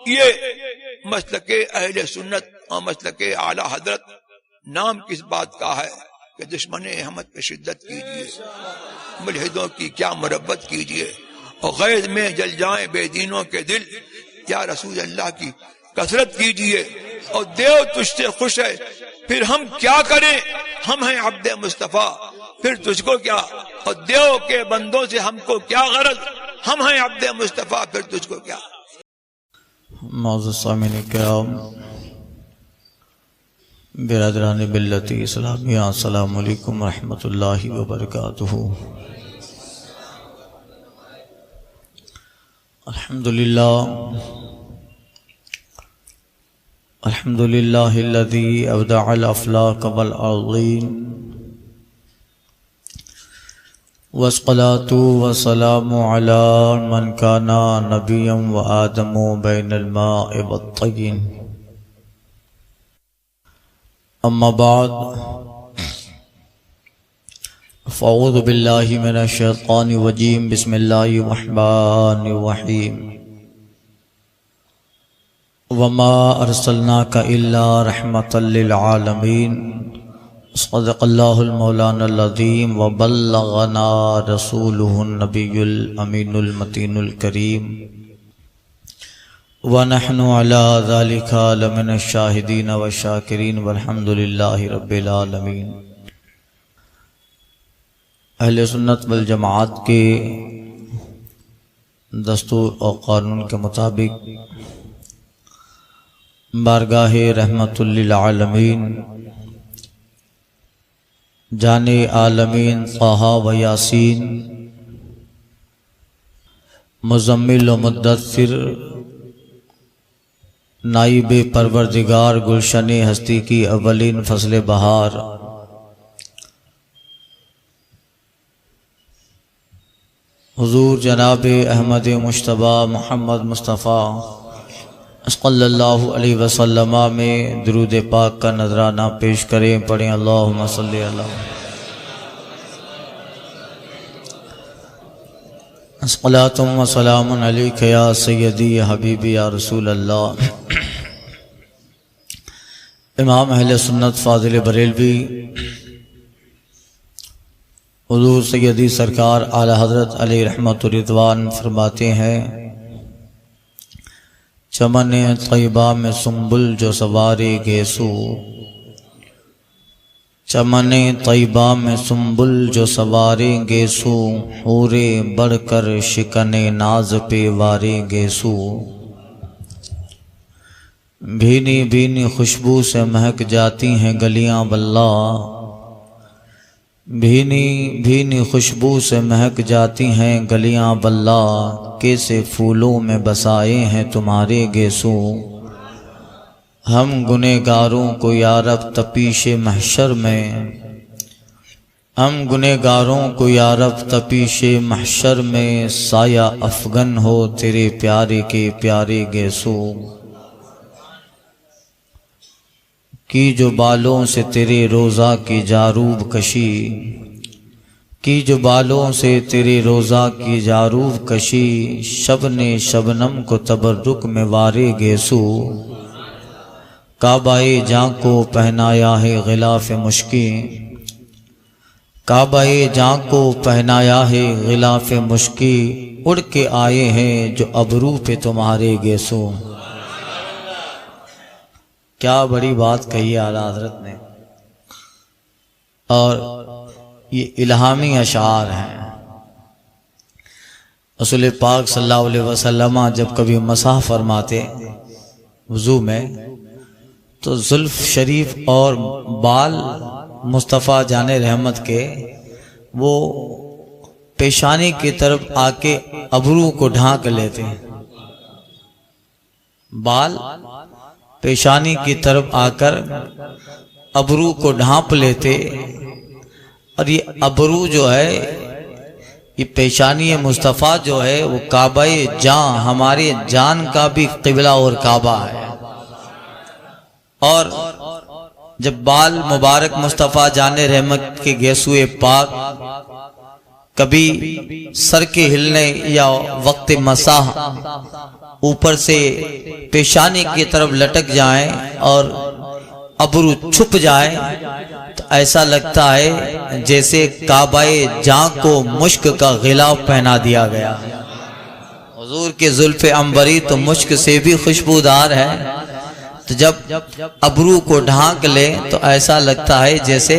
یہ مسلک اہل سنت اور مسلک اعلی حضرت نام کس بات کا ہے کہ دشمن احمد پہ شدت کیجیے، ملحدوں کی کیا مربت کیجیے، اور غیظ میں جل جائیں بے دینوں کے دل، یا رسول اللہ کی کثرت کیجیے، اور دیو تجھ سے خوش ہے، پھر ہم کیا کریں، ہم ہیں عبد مصطفیٰ، پھر تجھ کو کیا، اور دیو کے بندوں سے ہم کو کیا غرض، ہم ہیں عبد مصطفیٰ، پھر تجھ کو کیا۔ معزز سامعین کرام، برادران ملت اسلامیہ، السلام علیکم ورحمۃ اللہ وبرکاتہ۔ الحمدللہ الذی ابدع الافلاک والارضین، والصلاة والسلام علی من کان نبیا وآدم بین الماء والطین، اما بعد فاعوذ باللہ من الشیطان الرجیم، بسم اللہ الرحمن الرحیم، وما ارسلناک الا رحمۃ للعالمین، صدق اللہ المولانا العظیم، وبلغنا رسولہ النبی الامین المتین الکریم، ونحن علی ذلک لمن الشاہدین والشاکرین، والحمد للہ رب العالمین۔ اہل سنت والجماعت کے دستور اور قانون کے مطابق بارگاہ رحمت للعالمین جان عالمین طہ و یاسین، مزمل و مدثر، نائب پروردگار گلشن ہستی کی اولین فصل بہار، حضور جناب احمد مجتبی محمد مصطفیٰ صلی اللہ علیہ وسلم میں درود پاک کا نذرانہ پیش کریں، پڑھیں اللہم صلی اللہ صلاۃ و سلام علیک یا سیدی یا حبیبی یا رسول اللہ۔ امام اہل سنت فاضل بریلوی حضور سیدی سرکار اعلی حضرت علیہ رحمت رضوان فرماتے ہیں، چمن طیبہ میں سنبل جو سوارے گیسو، چمن طیبہ میں سنبل جو سوارے گیسو، حورے بڑھ کر شکن ناز پہ وارے گیسو، بھینی بھینی خوشبو سے مہک جاتی ہیں گلیاں واللہ، بھینی بھینی خوشبو سے مہک جاتی ہیں گلیاں واللہ، کیسے پھولوں میں بسائے ہیں تمہارے گیسو، ہم گنہگاروں کو یارب تپیش محشر میں، ہم گنہگاروں کو یارب تپیش محشر میں، سایہ افغن ہو تیرے پیارے کے پیارے گیسو، کی جو بالوں سے تیرے روضہ کی جاروب کشی، کی جو بالوں سے تیرے روضہ کی جاروب کشی، شب نے شبنم کو تبرک میں وارے گیسو، کعبہ جاں کو پہنایا ہے غلاف مشکی، کعبہ جاں کو پہنایا ہے غلاف مشکی، اڑ کے آئے ہیں جو ابرو پہ تمہارے گیسو۔ کیا بڑی بات کہی اعلیٰ حضرت نے، اور یہ الہامی اشعار ہیں۔ رسول پاک صلی اللہ علیہ وسلم جب کبھی مسح فرماتے وضو میں تو زلف شریف اور بال مصطفیٰ جان رحمت کے وہ پیشانی کی طرف آ کے ابرو کو ڈھانک لیتے ہیں، بال پیشانی کی طرف آ کر ابرو کو ڈھانپ لیتے، اور یہ ابرو جو ہے، یہ پیشانی مصطفیٰ جو ہے، وہ کعبہ جان، ہمارے جان کا بھی قبلہ اور کعبہ ہے۔ اور جب بال مبارک مصطفیٰ جان رحمت کے گیسوئے پاک کبھی سر کے ہلنے یا وقت مسح اوپر سے پیشانی کی طرف لٹک جائیں اور ابرو چھپ جائے تو ایسا لگتا ہے جیسے کعبہ جاں کو مشک کا غلاف پہنا دیا گیا. حضور کے زلف عنبری تو مشک سے بھی خوشبودار ہے، تو جب ابرو کو ڈھانک لے تو ایسا لگتا ہے جیسے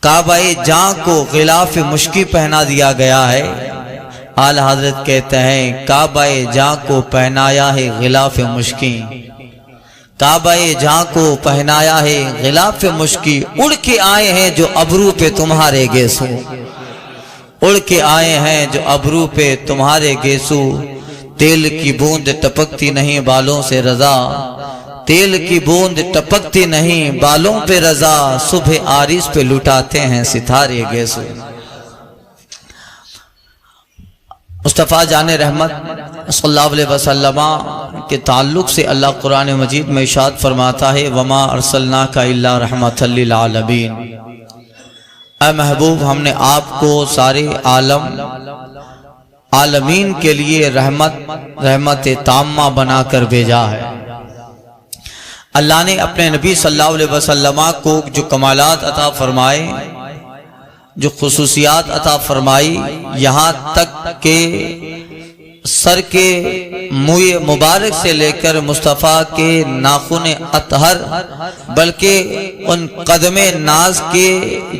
کعبہ جاں کو غلاف مشکی پہنا دیا گیا ہے. اعلی حضرت کہتے ہیں کعبہ جاں کو پہنایا ہے غلاف مشکی، کعبہ جاں کو پہنایا ہے غلاف مشکی، اڑ کے آئے ہیں جو ابرو پہ تمہارے گیسو، اڑ کے آئے ہیں جو ابرو پہ تمہارے گیسو. تیل کی بوند ٹپکتی نہیں بالوں سے رضا، تیل کی بوند ٹپکتی نہیں بالوں پہ رضا، صبح عارض پہ لٹاتے ہیں ستارے گیسو. مصطفیٰ جان رحمت صلی اللہ علیہ وسلم کے تعلق سے اللہ قرآن مجید میں ارشاد فرماتا ہے وما ارسلناک الا رحمۃ للعالمین. اے محبوب ہم نے آپ کو سارے عالمین کے لیے رحمت تامہ بنا کر بھیجا ہے. اللہ نے اپنے نبی صلی اللہ علیہ وسلم کو جو کمالات عطا فرمائے، جو خصوصیات عطا فرمائی، یہاں تک کہ سر کے منہ مبارک سے لے کر مصطفیٰ کے ناخن اطہر، بلکہ ان قدم ناز کے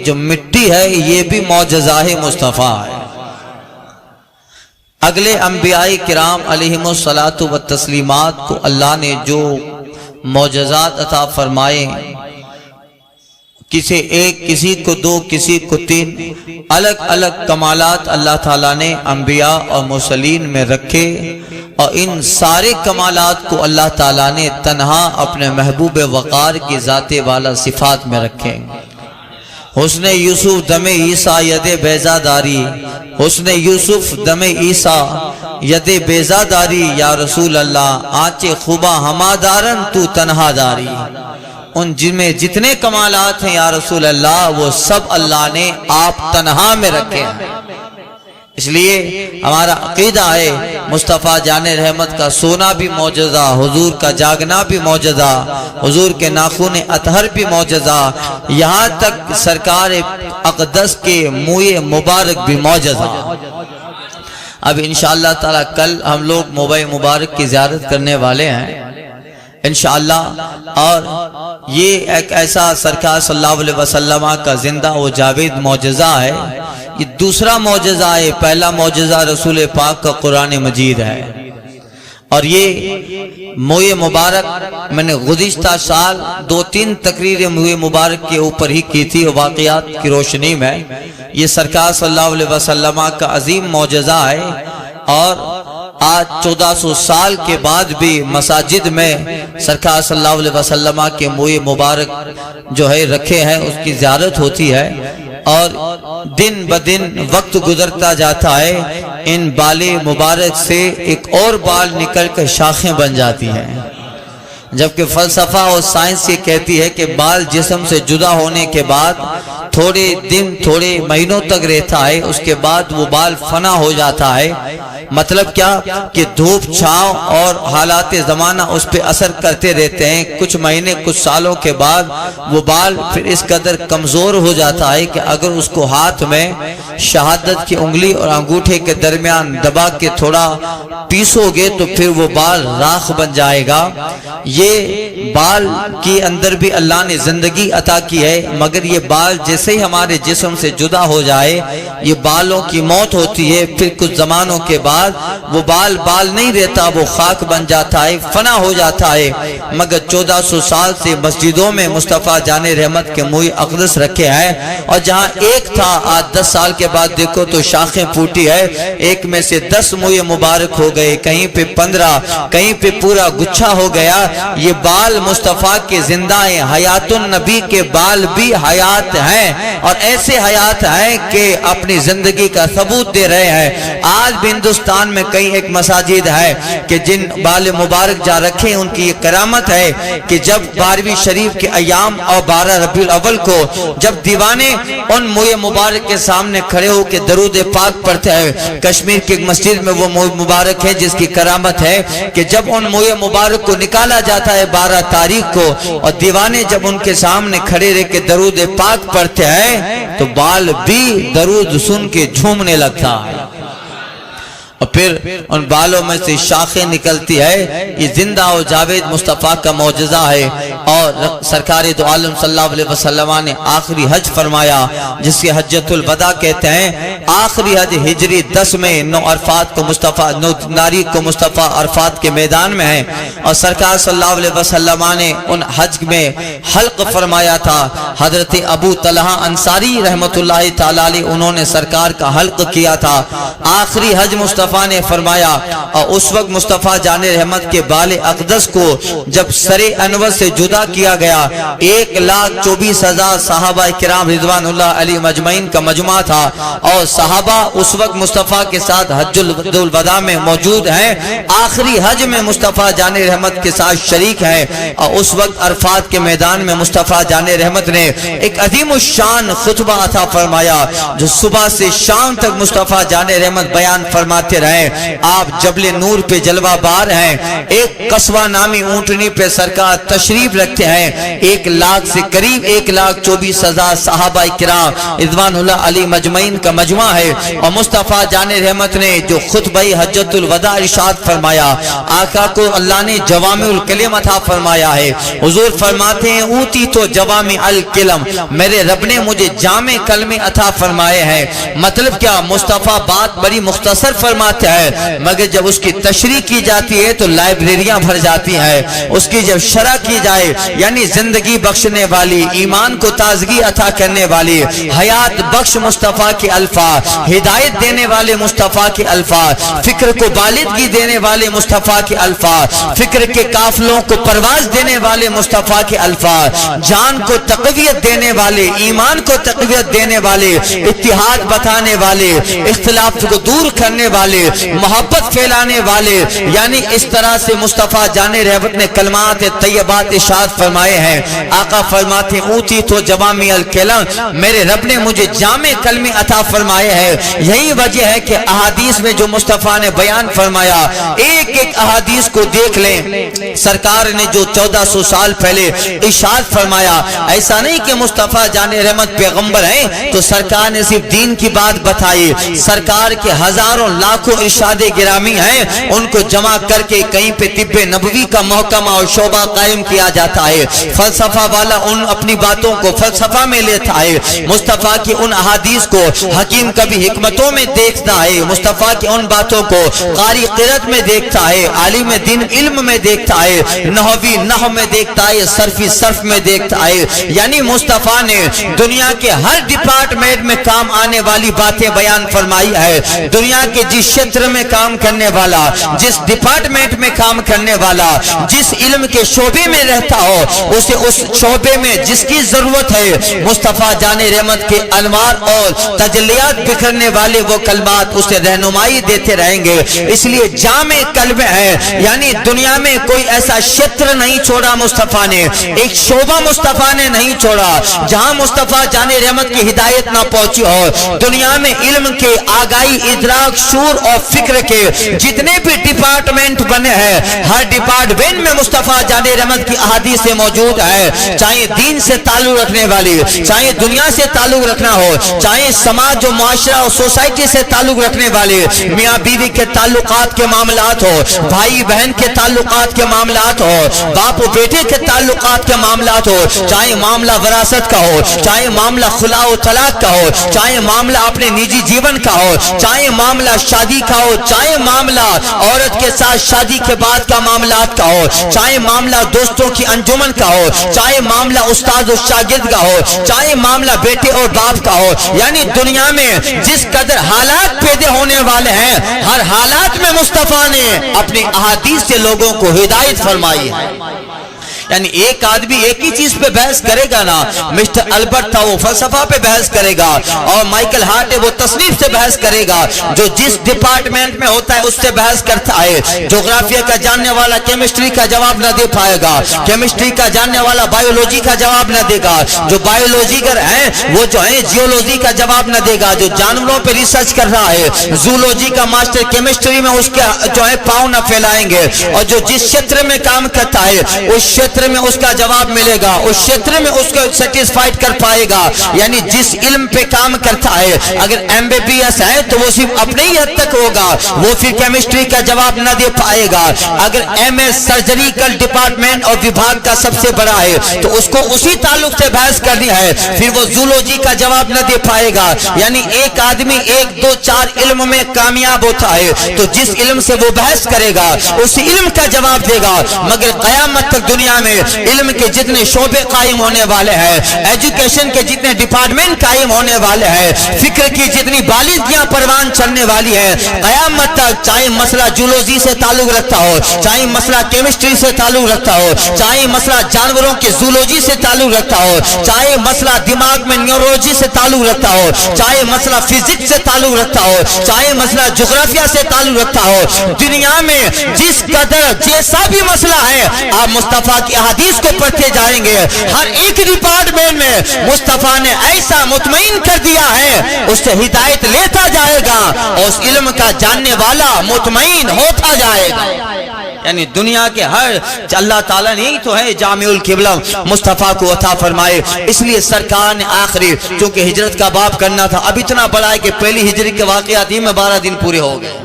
جو مٹی ہے یہ بھی معجزہ مصطفیٰ ہے. اگلے انبیاء کرام علیہم الصلاۃ والتسلیمات کو اللہ نے جو معجزات عطا فرمائے، کسی ایک، کسی کو دو، کسی کو تین، الگ الگ کمالات اللہ تعالیٰ نے انبیاء اور مرسلین میں رکھے، اور ان سارے کمالات کو اللہ تعالیٰ نے تنہا اپنے محبوب وقار کی ذات والا صفات میں رکھے. حسن یوسف دم عیسیٰ ید بیضا داری، حسن یوسف دم عیسیٰ ید بیضا داری، یا رسول اللہ آنچے خوبا ہما دارن تو تنہا داری. ان جن میں جتنے کمالات ہیں یا رسول اللہ وہ سب اللہ نے آپ تنہا میں رکھے ہیں. اس لیے ہمارا عقیدہ ہے مصطفیٰ جان رحمت کا سونا بھی معجزہ، حضور کا جاگنا بھی معجزہ، حضور کے ناخن اطہر بھی معجزہ، یہاں تک سرکار اقدس کے منہ مبارک بھی معجزہ. اب انشاءاللہ تعالی کل ہم لوگ موبائل مبارک کی زیارت کرنے والے ہیں انشاءاللہ، اور یہ ایک ایسا سرکار صلی اللہ علیہ وسلم کا زندہ و جاوید معجزہ ہے. یہ دوسرا معجزہ ہے. پہلا معجزہ رسول پاک کا قرآن مجید ہے، اور یہ موئے مبارک میں نے گزشتہ سال 2-3 تقریریں موئے مبارک کے اوپر ہی کی تھی، واقعات کی روشنی میں. یہ سرکار صلی اللہ علیہ وسلم کا عظیم معجزہ ہے، اور آج 1400 سال کے بعد بھی مساجد میں سرکار صلی اللہ علیہ وسلم کے موئے مبارک جو ہے رکھے ہیں، اس کی زیارت ہوتی ہے، اور دن بدن وقت گزرتا جاتا ہے، ان بال مبارک سے ایک اور بال نکل کر شاخیں بن جاتی ہیں. جبکہ فلسفہ اور سائنس یہ کہتی ہے کہ بال جسم سے جدا ہونے کے بعد تھوڑے دن تھوڑے مہینوں تک رہتا ہے، اس کے بعد وہ بال فنا ہو جاتا ہے. مطلب کیا کہ دھوپ چھاؤں اور حالات زمانہ اس پہ اثر کرتے رہتے ہیں. کچھ مہینے کچھ سالوں کے بعد وہ بال پھر اس قدر کمزور ہو جاتا ہے کہ اگر اس کو ہاتھ میں شہادت کی انگلی اور انگوٹھے کے درمیان دبا کے تھوڑا پیسو گے تو پھر وہ بال راکھ بن جائے گا. یہ بال کی اندر بھی اللہ نے زندگی عطا کی ہے، مگر یہ بال جیسے ہی ہمارے جسم سے جدا ہو جائے یہ بالوں کی موت ہوتی ہے. پھر کچھ زمانوں کے بعد وہ بال نہیں رہتا، وہ خاک بن جاتا ہے، فنا ہو جاتا ہے. مگر 1400 سال سے مسجدوں میں مصطفیٰ جان رحمت کے منہ اقدس رکھے ہیں، اور جہاں ایک تھا آج 10 سال کے بعد دیکھو تو شاخیں پھوٹی ہے. ایک میں سے 10 منہ مبارک ہو گئے، کہیں پہ 15، کہیں پہ پورا گچھا ہو گیا. یہ بال مصطفیٰ کے زندہ ہیں. حیات النبی کے بال بھی حیات ہیں، اور ایسے حیات ہیں کہ اپنی زندگی کا ثبوت دے رہے ہیں. آج بھی ہندوستان پاکستان میں کئی ایک مساجد ہے کہ جن بال مبارک جا رکھے ان کی یہ کرامت ہے کہ جب 12ویں شریف کے ایام اور 12 ربیع الاول کو جب دیوانے ان موئے مبارک کے سامنے کھڑے ہو کے درود پاک پڑھتے ہیں. کشمیر کی مسجد میں وہ موئے مبارک ہے جس کی کرامت ہے کہ جب ان موئے مبارک کو نکالا جاتا ہے 12 تاریخ کو اور دیوانے جب ان کے سامنے کھڑے رہ کے درود پاک پڑھتے ہیں تو بال بھی درود سن کے جھومنے لگتا ہے اور پھر ان بالوں میں سے شاخیں نکلتی ہے. یہ زندہ و جاوید مصطفیٰ کا معجزہ ہے. اور سرکار دو عالم صلی اللہ علیہ وسلم نے آخری حج فرمایا جس کے حجۃ الوداع کہتے ہیں. آخری حج ہجری 10 میں 9 عرفات کو مصطفیٰ 9 تاریخ کو مصطفیٰ عرفات کے میدان میں ہیں اور سرکار صلی اللہ علیہ وسلم نے ان حج میں حلق فرمایا تھا. حضرت ابو طلحہ انصاری رحمت اللہ تعالی علیہ انہوں نے سرکار کا حلق کیا تھا. آخری حج مصطفیٰ نے فرمایا اور اس وقت مصطفیٰ جان رحمت کے بال اقدس کو جب سر انور سے جدا کیا گیا 1,24,000 صحابہ کرام رضوان اللہ علیہ مجمعین کا مجمع تھا اور صحابہ اس وقت مصطفیٰ کے ساتھ حج الوداع میں موجود ہیں. آخری حج میں مصطفیٰ جان رحمت کے ساتھ شریک ہیں اور اس وقت عرفات کے میدان میں مصطفیٰ جان رحمت نے ایک عظیم الشان خطبہ عطا فرمایا جو صبح سے شام تک مصطفیٰ جان رحمت بیان فرماتے رہے. آپ جبل نور پہ جلوہ بار ہیں. ایک قصوہ نامی اونٹنی پہ سرکار تشریف رکھتے ہیں. 1 لاکھ سے قریب 1,24,000 صحابہ کرام رضوان اللہ علی مجمعین کا مجمع ہے اور مصطفیٰ جان رحمت نے جو خطبہ حجۃ الوداع ارشاد فرمایا آقا کو اللہ نے جوامع الکلم عطا فرمایا ہے. حضور فرماتے ہیں اوتی تو جوامع الکلم میرے رب نے مجھے جامع کلمے عطا فرمائے ہیں. مطلب کیا مصطفیٰ بات بڑی مختصر فرماتے ہیں مگر جب اس کی تشریح کی جاتی ہے تو لائبریریاں بھر جاتی ہیں. اس کی جب شرح کی جائے یعنی زندگی بخشنے والی ایمان کو تازگی عطا کرنے والی حیات بخش مصطفیٰ کے الفاظ ہدایت دینے والے مصطفیٰ کے الفاظ فکر کو بالدگی دینے والے مصطفیٰ کے الفاظ فکر کے قافلوں کو پرواز دینے والے مصطفیٰ کے الفاظ جان کو تقویت دینے والے ایمان کو تقویت دینے والے اتحاد بتانے والے اختلاف کو دور کرنے والے محبت پھیلانے والے یعنی اس طرح سے مصطفیٰ جان رحمت نے کلمات طیبات ارشاد فرمائے ہیں. آقا فرماتے ہیں اوتی تو جوامع الکلم میرے رب نے مجھے جامع کلمے عطا فرمائے ہیں. یہی وجہ ہے کہ احادیث میں جو مصطفیٰ نے بیان فرمایا ایک ایک احادیث کو دیکھ لیں. سرکار نے جو 1400 سال پہلے ارشاد فرمایا ایسا نہیں کہ مصطفیٰ جان رحمت پیغمبر ہیں تو سرکار نے صرف دین کی بات بتائی. سرکار کے ہزاروں لاکھوں ارشاد گرامی ہیں ان کو جمع کر کے کہیں پہ طب نبوی کا محکمہ اور شعبہ قائم کیا جاتا ہے. فلسفہ والا ان اپنی باتوں کو فلسفہ میں لیتا ہے. مصطفیٰ کی ان احادیث کو حکیم کبھی حکمتوں میں دیکھتا ہے. مصطفیٰ کی ان باتوں کو قاری قرات میں دیکھتا ہے. عالم دین علم میں دیکھتا ہے. نحوی نحو میں دیکھتا ہے. صرفی صرف میں دیکھتا ہے. یعنی مصطفیٰ نے دنیا کے ہر ڈپارٹمنٹ میں کام آنے والی باتیں بیان فرمائی ہے. دنیا کے جس شیطر میں کام کرنے والا جس ڈپارٹمنٹ میں کام کرنے والا جس علم کے شعبے میں رہتا ہو اسے اس شعبے میں جس کی ضرورت ہے مصطفیٰ جان رحمت کے انوار اور تجلیات بکھرنے والے وہ کلمات اسے رہنمائی دیتے رہیں گے. اس لیے جامع کلمے ہیں یعنی دنیا میں کوئی ایسا شیطر نہیں چھوڑا مصطفیٰ نے ایک شعبہ مصطفیٰ نے نہیں چھوڑا جہاں مصطفیٰ جان رحمت کی ہدایت نہ پہنچی ہو. دنیا میں علم کے آگاہی ادراک شعور اور فکر کے جتنے بھی ڈپارٹمنٹ بنے ہیں ہر ڈپارٹمنٹ میں مصطفیٰ جان رحمت کی احادیث موجود ہے. چاہے دین سے تعلق رکھنے والی چاہے دنیا سے تعلق رکھنا ہو چاہے سماج و معاشرہ اور سوسائٹی سے تعلق رکھنے والے میاں بیوی کے تعلقات کے معاملات ہو بھائی بہن کے تعلقات کے معاملات ہو باپ و بیٹے کے تعلقات کے معاملات ہو چاہے معاملہ وراثت کا ہو چاہے معاملہ خلا و طلاق کا ہو چاہے معاملہ اپنے نجی جیون کا ہو چاہے معاملہ شادی کا ہو چاہے معاملہ عورت کے ساتھ شادی کے بعد کا معاملات کا ہو چاہے معاملہ دوستوں کی انجمن کا ہو چاہے معاملہ استاد و شاگرد کا ہو چاہے معاملہ بیٹے اور باپ کا ہو یعنی دنیا میں جس قدر حالات پیدا ہونے والے ہیں ہر حالات میں مصطفیٰ نے اپنی احادیث سے لوگوں کو ہدایت فرمائی ہے. یعنی ایک آدمی ایک ہی چیز پہ بحث کرے گا نا، مسٹر البرٹ تھا وہ فلسفہ پہ بحث کرے گا، اور مائیکل ہارٹ ہے وہ تصنیف سے بحث کرے گا، جو جس ڈپارٹمنٹ میں ہوتا ہے اس سے بحث کرتا ہے۔ جغرافیہ کا جاننے والا کیمسٹری کا جواب نہ دے پائے گا، کیمسٹری کا جاننے والا بایولوجی کا جواب نہ دے گا، جو بایولوجیگر ہیں وہ جو ہے جیولوجی کا جواب نہ دے گا، جو جانوروں پہ ریسرچ کر رہا ہے زولوجی کا ماسٹر کیمسٹری میں اس کے جو ہے پاؤں نہ پھیلائیں گے، اور جو جس شیتر میں کام کرتا ہے اس شیتر میں اس کا جواب ملے گا، اس شیتر میں اس کو سیٹسفائیڈ کر پائے گا۔ یعنی جس علم پہ کام کرتا ہے اگر MBBS ہے تو وہ صرف اپنے ہی حد تک ہوگا، وہ پھر کیمسٹری کا جواب نہ دے پائے گا۔ اگر MS سرجریکل ڈپارٹمنٹ اور وبھاگ کا سب سے بڑا ہے تو اس کو اسی تعلق سے بحث کرنی ہے، پھر وہ زولوجی کا جواب نہ دے پائے گا۔ یعنی ایک آدمی 1 2 4 علم میں کامیاب ہوتا ہے تو جس علم سے وہ بحث کرے گا اس علم کا جواب دے گا، مگر قیامت تک دنیا میں علم کے جتنے شعبے قائم ہونے والے ہیں، ایجوکیشن کے جتنے ڈپارٹمنٹ قائم ہونے والے ہیں، فکر کی جتنی بالغیاں پروان چلنے والی ہیں، قیامت تک چاہے مسئلہ جیولوجی سے تعلق رکھتا ہو، چاہے مسئلہ کیمسٹری سے تعلق رکھتا ہو، چاہے مسئلہ جانوروں کے زولوجی سے تعلق رکھتا ہو، چاہے مسئلہ دماغ میں نیورولوجی سے تعلق رکھتا ہو، چاہے مسئلہ فزکس سے تعلق رکھتا ہو، چاہے مسئلہ جغرافیہ سے تعلق رکھتا ہو، دنیا میں جس قدر جیسا بھی مسئلہ ہے آپ مصطفیٰ کی احادیث کو پڑھتے جائیں گے، ہر ایک ڈپارٹمنٹ میں مصطفیٰ نے ایسا مطمئن کر دیا ہے اس سے ہدایت لیتا جائے گا اور اس علم کا جاننے والا مطمئن ہوتا جائے گا۔ یعنی دنیا کے ہر اللہ تعالیٰ نے ہی تو ہے جامع القبلہ مصطفیٰ کو عطا فرمائے، اس لیے سرکار نے آخری چونکہ ہجرت کا باب کرنا تھا، اب اتنا بڑا ہے کہ پہلی ہجری کے واقعات ہی میں 12 دن پورے ہو گئے،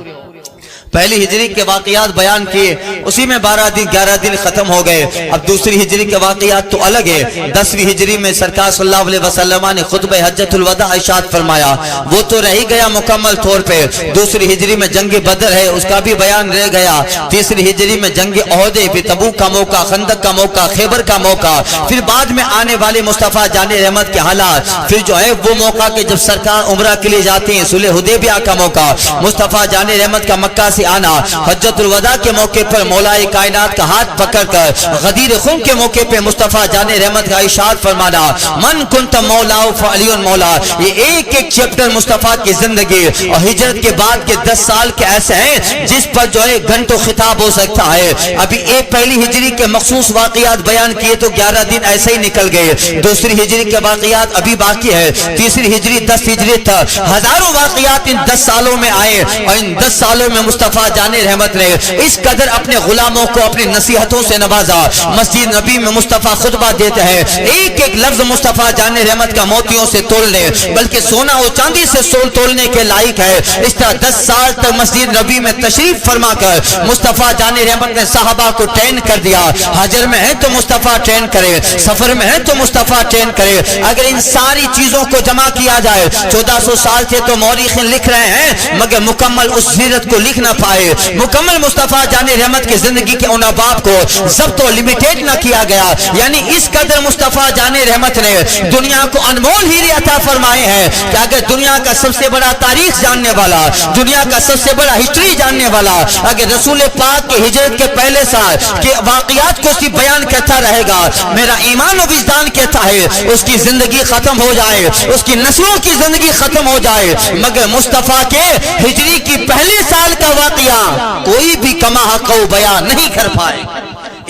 پہلی ہجری کے واقعات بیان کیے اسی میں 12 دن 11 دن ختم ہو گئے۔ اب دوسری ہجری کے واقعات تو الگ ہے۔ 10ویں ہجری میں سرکار صلی اللہ علیہ وسلم نے خطبہ حجۃ الوداع ارشاد فرمایا، وہ تو رہ گیا مکمل طور پہ۔ دوسری ہجری میں جنگ بدر ہے اس کا بھی بیان رہ گیا۔ تیسری ہجری میں جنگ احد، پھر تبوک کا موقع، خندق کا موقع، خیبر کا موقع، پھر بعد میں آنے والے مصطفیٰ جان رحمت کے حالات، پھر جو ہے وہ موقع کہ جب سرکار عمرہ کے لیے جاتے ہیں، صلح حدیبیہ کا موقع، مصطفیٰ جان رحمت کا مکہ سے آنا، حجۃ الوداع کے موقع پر مولا کائنات کا ہاتھ پکڑ کر غدیر خم کے موقع پہ مصطفیٰ جان رحمت کا ارشاد فرمانا، من کنت مولا فعلی مولا۔ یہ ایک ایک چیپٹر مصطفیٰ کی زندگی اور ہجرت کے بعد کے 10 سال کے ایسے ہیں جس پر جو ہے گھنٹوں خطاب ہو سکتا ہے۔ ابھی ایک پہلی ہجری کے مخصوص واقعات بیان کیے تو 11 دن ایسے ہی نکل گئے، دوسری ہجری کے واقعات ابھی باقی ہے، تیسری ہجری 10 ہجری تک ہزاروں واقعات ان 10 سالوں میں آئے، اور ان 10 سالوں میں مصطفیٰ جان رحمت نے اس قدر اپنے غلاموں کو اپنی نصیحتوں سے نوازا۔ مسجد نبی میں مصطفیٰ خطبہ دیتے ہیں، ایک ایک لفظ مصطفیٰ جان رحمت کا موتیوں سے تولنے بلکہ سونا اور چاندی سے تولنے کے لائق ہے۔ اس طرح 10 سال تک مسجد نبی میں تشریف فرما کر مصطفیٰ جان رحمت نے صحابہ کو ٹرین کر دیا، حجر میں ہے تو مصطفیٰ ٹرین کرے، سفر میں ہے تو مصطفیٰ ٹرین کرے۔ اگر ان ساری چیزوں کو جمع کیا جائے 1400 سال سے تو مورخین لکھ رہے ہیں مگر مکمل اس سیرت کو لکھ نہ پائے، مکمل مصطفیٰ جان رحمت کی زندگی کے ان ابواب کو ضبط و لمیٹیڈ نہ کیا گیا۔ یعنی اس قدر مصطفیٰ جان رحمت نے دنیا کو انمول ہیرے عطا فرمائے ہیں کہ اگر دنیا کا سب سے بڑا تاریخ جاننے والا، دنیا کا سب سے بڑا ہسٹری جاننے والا اگر رسول پاک کے ہجرت کے پہلے سال کے واقعات کو صرف بیان کرتا رہے گا، میرا ایمان و وجدان کہتا ہے اس کی زندگی ختم ہو جائے، اس کی نسلوں کی زندگی ختم ہو جائے، مگر مصطفیٰ کے ہجری کی پہلے سال کا واقعہ کوئی بھی کما حق و بیان نہیں کر پائے۔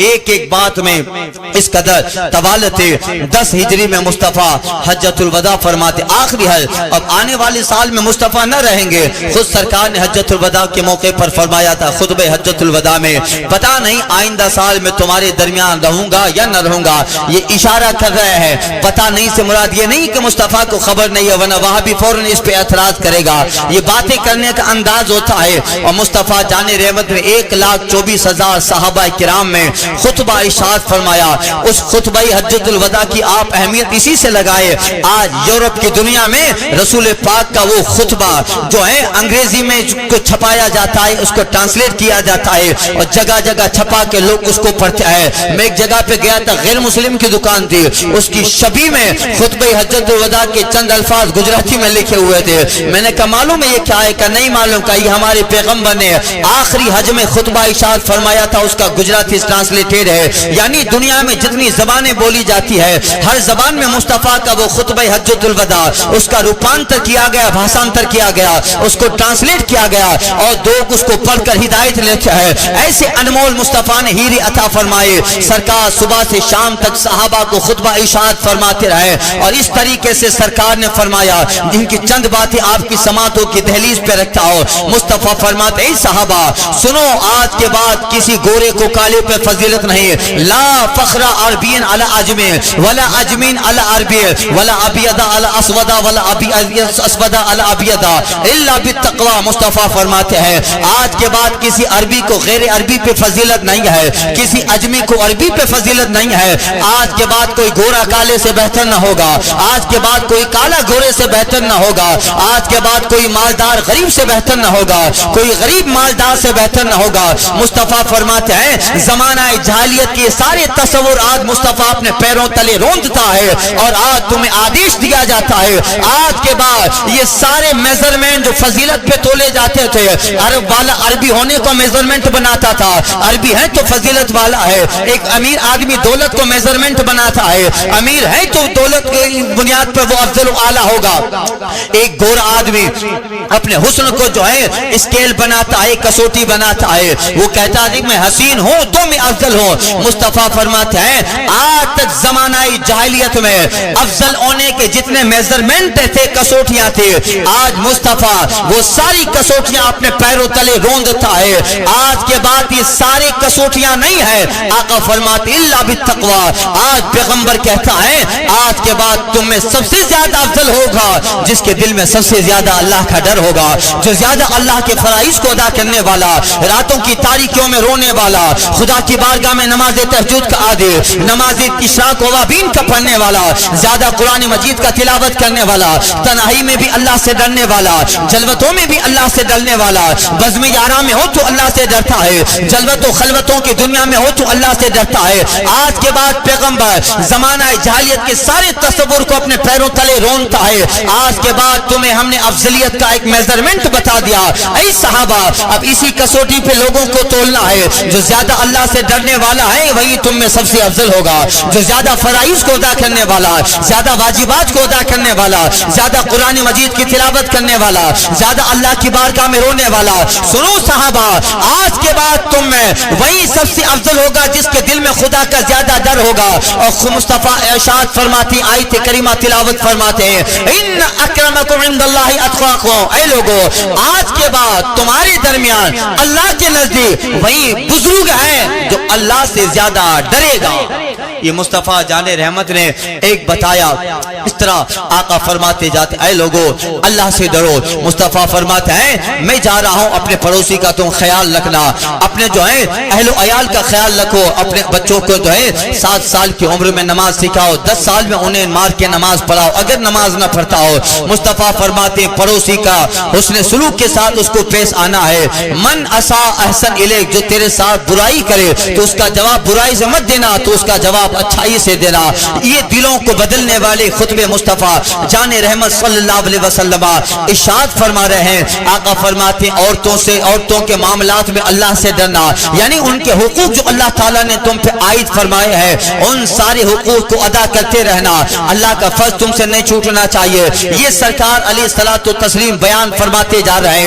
ایک ایک بات میں اس قدر طوالت 10 ہجری میں مصطفیٰ حجۃ الوداع فرماتے آخری حج، اب آنے والے سال میں مصطفیٰ نہ رہیں گے۔ خود سرکار نے حجۃ الوداع کے موقع پر فرمایا تھا خطبہ حجۃ الوداع میں، پتہ نہیں آئندہ سال میں تمہارے درمیان رہوں گا یا نہ رہوں گا۔ یہ اشارہ کر رہے ہیں، پتہ نہیں سے مراد یہ نہیں کہ مصطفیٰ کو خبر نہیں ہے ورنہ وہاں بھی فوراً اس پہ اعتراض کرے گا، یہ باتیں کرنے کا انداز ہوتا ہے۔ اور مصطفیٰ جان رحمت نے 1,24,000 صحابہ کرام میں خطبہ ارشاد فرمایا۔ اس خطبہ حجۃ الوداع کی آپ اہمیت اسی سے لگائے، آج یورپ کی دنیا میں رسول پاک کا وہ خطبہ جو ہے انگریزی میں کو چھپایا جاتا ہے، اس کو ٹرانسلیٹ کیا جاتا ہے اور جگہ جگہ چھپا کے لوگ اس کو پڑھتے ہیں۔ میں ایک جگہ پہ گیا تھا، غیر مسلم کی دکان تھی، اس کی شبیہ میں خطبہ حجۃ الوداع کے چند الفاظ گجراتی میں لکھے ہوئے تھے۔ میں نے کہا معلوم ہے یہ کیا ہے؟ کہ نہیں معلوم، کہ یہ ہمارے پیغمبر نے آخری حج میں خطبہ ارشاد فرمایا تھا، اس کا گجراتی ٹرانسلیٹڈ ہے۔ یعنی دنیا میں میں جتنی زبانیں بولی جاتی ہے ہر زبان میں مصطفیٰ کا وہ خطبہ حجۃ الوداع اس کا روپانتر کیا گیا، بھاشانتر کیا گیا، اس کو ٹرانسلیٹ کیا گیا اور لوگ اس کو پڑھ کر ہدایت لیتے ہیں۔ ایسے انمول مصطفیٰ نے ہیرے عطا فرمائے، سرکار صبح سے شام تک صحابہ کو خطبہ ارشاد فرماتے رہے اور اس طریقے سے سرکار نے فرمایا جن کی چند باتیں آپ کی سماعتوں کی دہلیز پہ رکھتا ہو۔ مصطفیٰ فرماتے ہیں صحابہ سنو، آج کے بعد کسی گورے کو کالے پہ فضیلت نہیں، لا فخر عربین علی عجمی ولا عجمین علی عربی ولا ابیض علی اسود ولا اسود علی ابیض الا بالتقوی۔ مصطفیٰ فرماتے ہیں آج کے بعد کسی عربی کو غیر عربی پہ فضیلت نہیں ہے، کسی عجمی کو عربی پہ فضیلت نہیں ہے۔ آج کے بعد کوئی گورا کالے سے بہتر نہ ہوگا، آج کے بعد کوئی کالا گورے سے بہتر نہ ہوگا، آج کے بعد کوئی مالدار غریب سے بہتر نہ ہوگا، کوئی غریب مالدار سے بہتر نہ ہوگا۔ مصطفیٰ فرماتے ہیں زمانہ جاہلیت کے سارے تصور آج مصطفیٰ اپنے پیروں تلے روندتا ہے اور آج تمہیں آدیش دیا جاتا ہے آج کے بعد یہ سارے میجرمنٹ جو فضیلت پہ تولے جاتے تھے، عرب والا عربی ہونے کو میجرمنٹ بناتا تھا، عربی ہے تو فضیلت والا ہے۔ ایک امیر آدمی دولت کو میجرمنٹ بناتا ہے، امیر ہے تو دولت کی بنیاد پر وہ افضل و اعلیٰ ہوگا۔ ایک گورا آدمی اپنے حسن کو جو ہے اسکیل بناتا ہے، کسوٹی بناتا ہے، وہ کہتا ہے میں حسین ہوں تو میں افضل ہوں۔ مصطفیٰ فرماتے ہیں آج تک زمانہ جاہلیت میں افضل ہونے کے جتنے میجرمنٹ تھے، کسوٹیاں تھے، آج مصطفیٰ وہ ساری کسوٹیاں اپنے پیروں تلے روندتا ہے۔ آج کے بعد یہ ساری کسوٹیاں نہیں ہے، آقا فرماتے الا بالتقوی۔ آج پیغمبر کہتا ہے آج کے بعد تم میں سب سے زیادہ افضل ہوگا جس کے دل میں سب سے زیادہ اللہ کا ڈر ہوگا، جو زیادہ اللہ کے فرائض کو ادا کرنے والا، راتوں کی تاریکیوں میں رونے والا، خدا کی بارگاہ میں نماز تہجد کا عادی، نماز اشراق و وابین کا پڑھنے والا، زیادہ قرآن مجید کا تلاوت کرنے والا، تنہائی میں بھی اللہ سے ڈرنے والا، جلوتوں میں بھی اللہ سے ڈرنے والا، بزم یارا میں ہو تو اللہ سے ڈرتا ہے، جلوت و خلوتوں کی دنیا میں ہو تو اللہ سے ڈرتا ہے۔ آج کے بعد پیغمبر زمانہ جاہلیت کے سارے تصور کو اپنے پیروں تلے رونتا ہے۔ آج کے بعد تمہیں ہم نے افضلیت کا ایک میجرمنٹ بتا دیا، اے صحابہ اب اسی کسوٹی پہ لوگوں کو تولنا ہے، جو زیادہ اللہ سے ڈرنے والا ہے وہی تم میں سب سے افضل ہوگا، جو زیادہ فرائض کو ادا کرنے والا، زیادہ واجبات کو ادا کرنے والا، زیادہ قرآن مجید کی تلاوت کرنے والا، زیادہ اللہ کی بارگاہ میں رونے والا۔ سنو صحابہ آج کے بعد تم میں وہی سب سے افضل ہوگا جس کے دل میں خدا کا زیادہ ڈر ہوگا۔ اور مصطفیٰ ارشاد فرماتی آیت کریمہ تلاوت فرماتے ہیں ان اکرمکم عند اللہ اتقاکم، اے لوگو آج کے بعد تمہارے درمیان اللہ کے نزدیک وہی بزرگ ہے جو اللہ سے زیادہ ڈرے گا۔ یہ مصطفیٰ جان رحمت نے ایک بتایا، اس طرح آقا فرماتے جاتے اے لوگو اللہ سے ڈرو۔ مصطفیٰ فرماتے ہیں میں جا رہا ہوں اپنے پڑوسی کا تم خیال رکھنا، اپنے جو ہے اہل و عیال کا خیال رکھو، اپنے بچوں کو جو ہے 7 سال کی عمر میں نماز سکھاؤ، 10 سال میں انہیں مار کے نماز پڑھاؤ اگر نماز نہ پڑھتا ہو۔ مصطفیٰ فرماتے ہیں پڑوسی کا حسن سلوک کے ساتھ اس کو پیش آنا ہے۔ من اسا احسن الیک، جو تیرے ساتھ برائی کرے تو اس کا جواب برائی سے مت دینا، تو اس کا جواب اچھائی سے دینا۔ یہ دلوں کو بدلنے والے خطبے مصطفیٰ جان رحمت صلی اللہ علیہ وسلم ارشاد فرما رہے ہیں۔ آقا فرماتے ہیں عورتوں کے معاملات میں اللہ سے ڈرنا، یعنی ان کے حقوق جو اللہ تعالیٰ نے تم پہ عائد فرمائے ہیں ان سارے حقوق کو ادا کرتے رہنا، اللہ کا فرض تم سے نہیں چھوٹنا چاہیے۔ یہ سرکار علیہ الصلوۃ والتسلیم بیان فرماتے جا رہے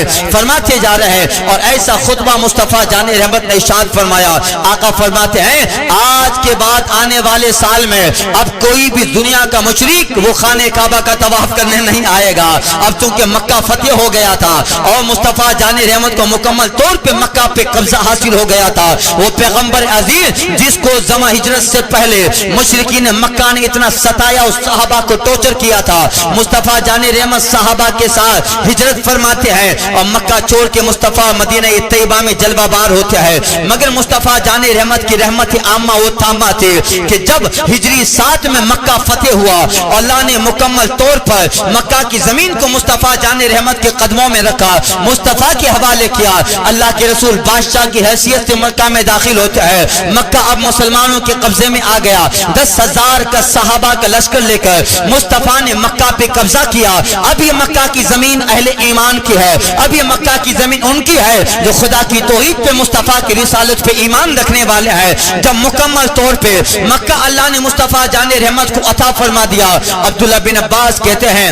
ہیں اور ایسا خطبہ مصطفیٰ جان رحمت نے ارشاد فرمایا۔ آقا فرماتے ہیں آج کے بعد آنے والے سال میں اب کوئی بھی دنیا کا مشرک وہ خانہ کعبہ کا طواف کرنے نہیں آئے گا، اب چونکہ مکہ فتح ہو گیا تھا اور مصطفیٰ جان رحمت کو مکمل طور پہ مکہ پہ قبضہ حاصل ہو گیا تھا۔ وہ پیغمبر عزیز جس کو زماں ہجرت سے پہلے مشرکین مکہ نے اتنا ستایا اور صحابہ کو ٹارچر کیا تھا، مصطفیٰ جان رحمت صحابہ کے ساتھ ہجرت فرماتے ہیں اور مکہ چھوڑ کے مصطفیٰ مدینہ طیبہ میں جلوہ بار ہوتے ہیں۔ مگر مصطفیٰ جان رحمت کی رحمت عامہ و تامہ تھی کہ جب ہجری 7 میں مکہ فتح ہوا اور اللہ نے مکمل طور پر مکہ کی زمین کو مصطفیٰ جان رحمت کے قدموں میں رکھا، مصطفیٰ کے حوالے کیا۔ اللہ کے رسول بادشاہ کی حیثیت سے مکہ میں داخل ہوتا ہے۔ مکہ اب مسلمانوں کے قبضے میں آ گیا۔ 10,000 کا صحابہ کا لشکر لے کر مصطفیٰ نے مکہ پہ قبضہ کیا۔ اب یہ مکہ کی زمین اہل ایمان کی ہے، اب یہ مکہ کی زمین ان کی ہے جو خدا کی توحید پہ، مصطفیٰ کی رسالت پہ ایمان رکھنے والے ہیں۔ جب مکمل طور پہ مکہ اللہ نے مصطفیٰ جان رحمت کو عطا فرما دیا، عبداللہ بن عباس کہتے ہیں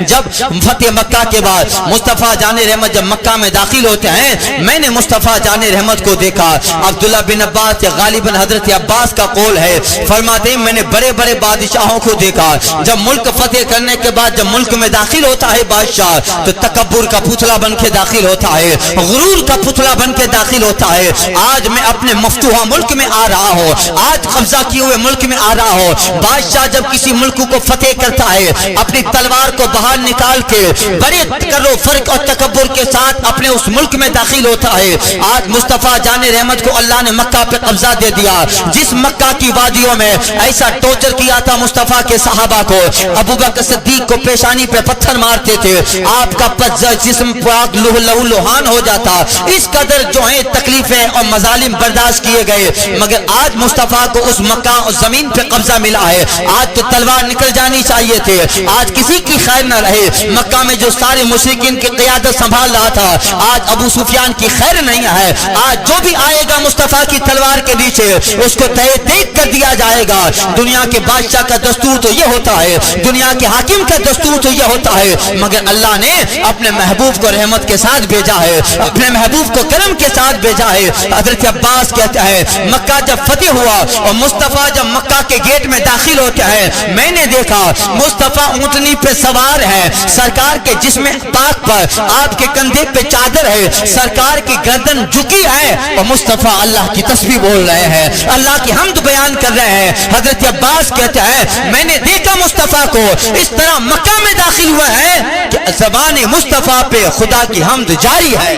جب فتح مکہ کے بعد مصطفیٰ جان رحمت جب مکہ میں داخل ہوتے ہیں، میں نے مصطفیٰ جان رحمت کو دیکھا۔ عبداللہ بن عباس یا غالباً حضرت عباس کا قول ہے، فرماتے ہیں میں نے بڑے بڑے بادشاہوں کو دیکھا، جب ملک فتح کرنے کے بعد جب ملک میں داخل ہوتا ہے بادشاہ تو تکبر کا پتلا بن کے داخل ہوتا ہے، غرور کا پتلا بن کے داخل ہوتا ہے۔ آج میں اپنے مفتوحہ ملک میں آ رہا ہوں، آج قبضہ کیے ہوئے ملک میں آ رہا ہوں۔ بادشاہ جب کسی ملک کو فتح کرتا ہے، اپنی تلوار کو باہر نکال کے بڑے تکبر و فرق اور تکبر کے ساتھ اپنے اس ملک میں داخل ہوتا ہے۔ آج مصطفیٰ جان رحمت کو اللہ نے مکہ پہ قبضہ دے دیا۔ جس مکہ کی وادیوں میں ایسا ٹورچر کیا تھا مصطفیٰ کے صحابہ کو، ابو بکر صدیق کو پیشانی پہ پتھر مارتے تھے، آپ کا جسم پاک لہو لہان ہو جاتا، اس قدر جو ہے تکلیفیں اور مظالم برداشت کیے گئے، مگر آج مصطفیٰ کو اس مکہ اور زمین پہ قبضہ ملا ہے۔ آج تو تلوار نکل جانی چاہیے تھے، آج کسی کی خیر نہ رہے۔ مکہ میں جو سارے مشرکین کی قیادت سنبھال رہا تھا، آج ابو سفیان کی خیر نہیں ہے۔ آج جو بھی آئے گا مصطفیٰ کی تلوار کے نیچے اس کو تہہ دیکھ کر دیا جائے گا۔ دنیا کے بادشاہ کا دستور تو یہ ہوتا ہے، دنیا کے حاکم کا دستور تو یہ ہوتا ہے، مگر اللہ نے اپنے محبوب کو رحمت کے ساتھ بھیجا ہے، اپنے محبوب کو کرم کے ساتھ بھیجا ہے۔ حضرت عباس کہتا ہے مکہ جب فتح ہوا اور مصطفیٰ جب مکہ کے گیٹ میں داخل ہوتا ہے، میں نے دیکھا مصطفیٰ اونٹنی پہ سوار ہے، سرکار کے جسم پاک پر آپ کے کندھے پہ چادر ہے، سرکار کی گردن جھکی ہے اور مصطفیٰ اللہ کی تسبیح بول رہے ہیں، اللہ کی حمد بیان کر رہے ہیں۔ حضرت عباس کہتا ہے میں نے دیکھا مصطفیٰ کو اس طرح مکہ میں داخل ہوا ہے کہ زبان مصطفیٰ پہ خدا کی حمد جاری ہے۔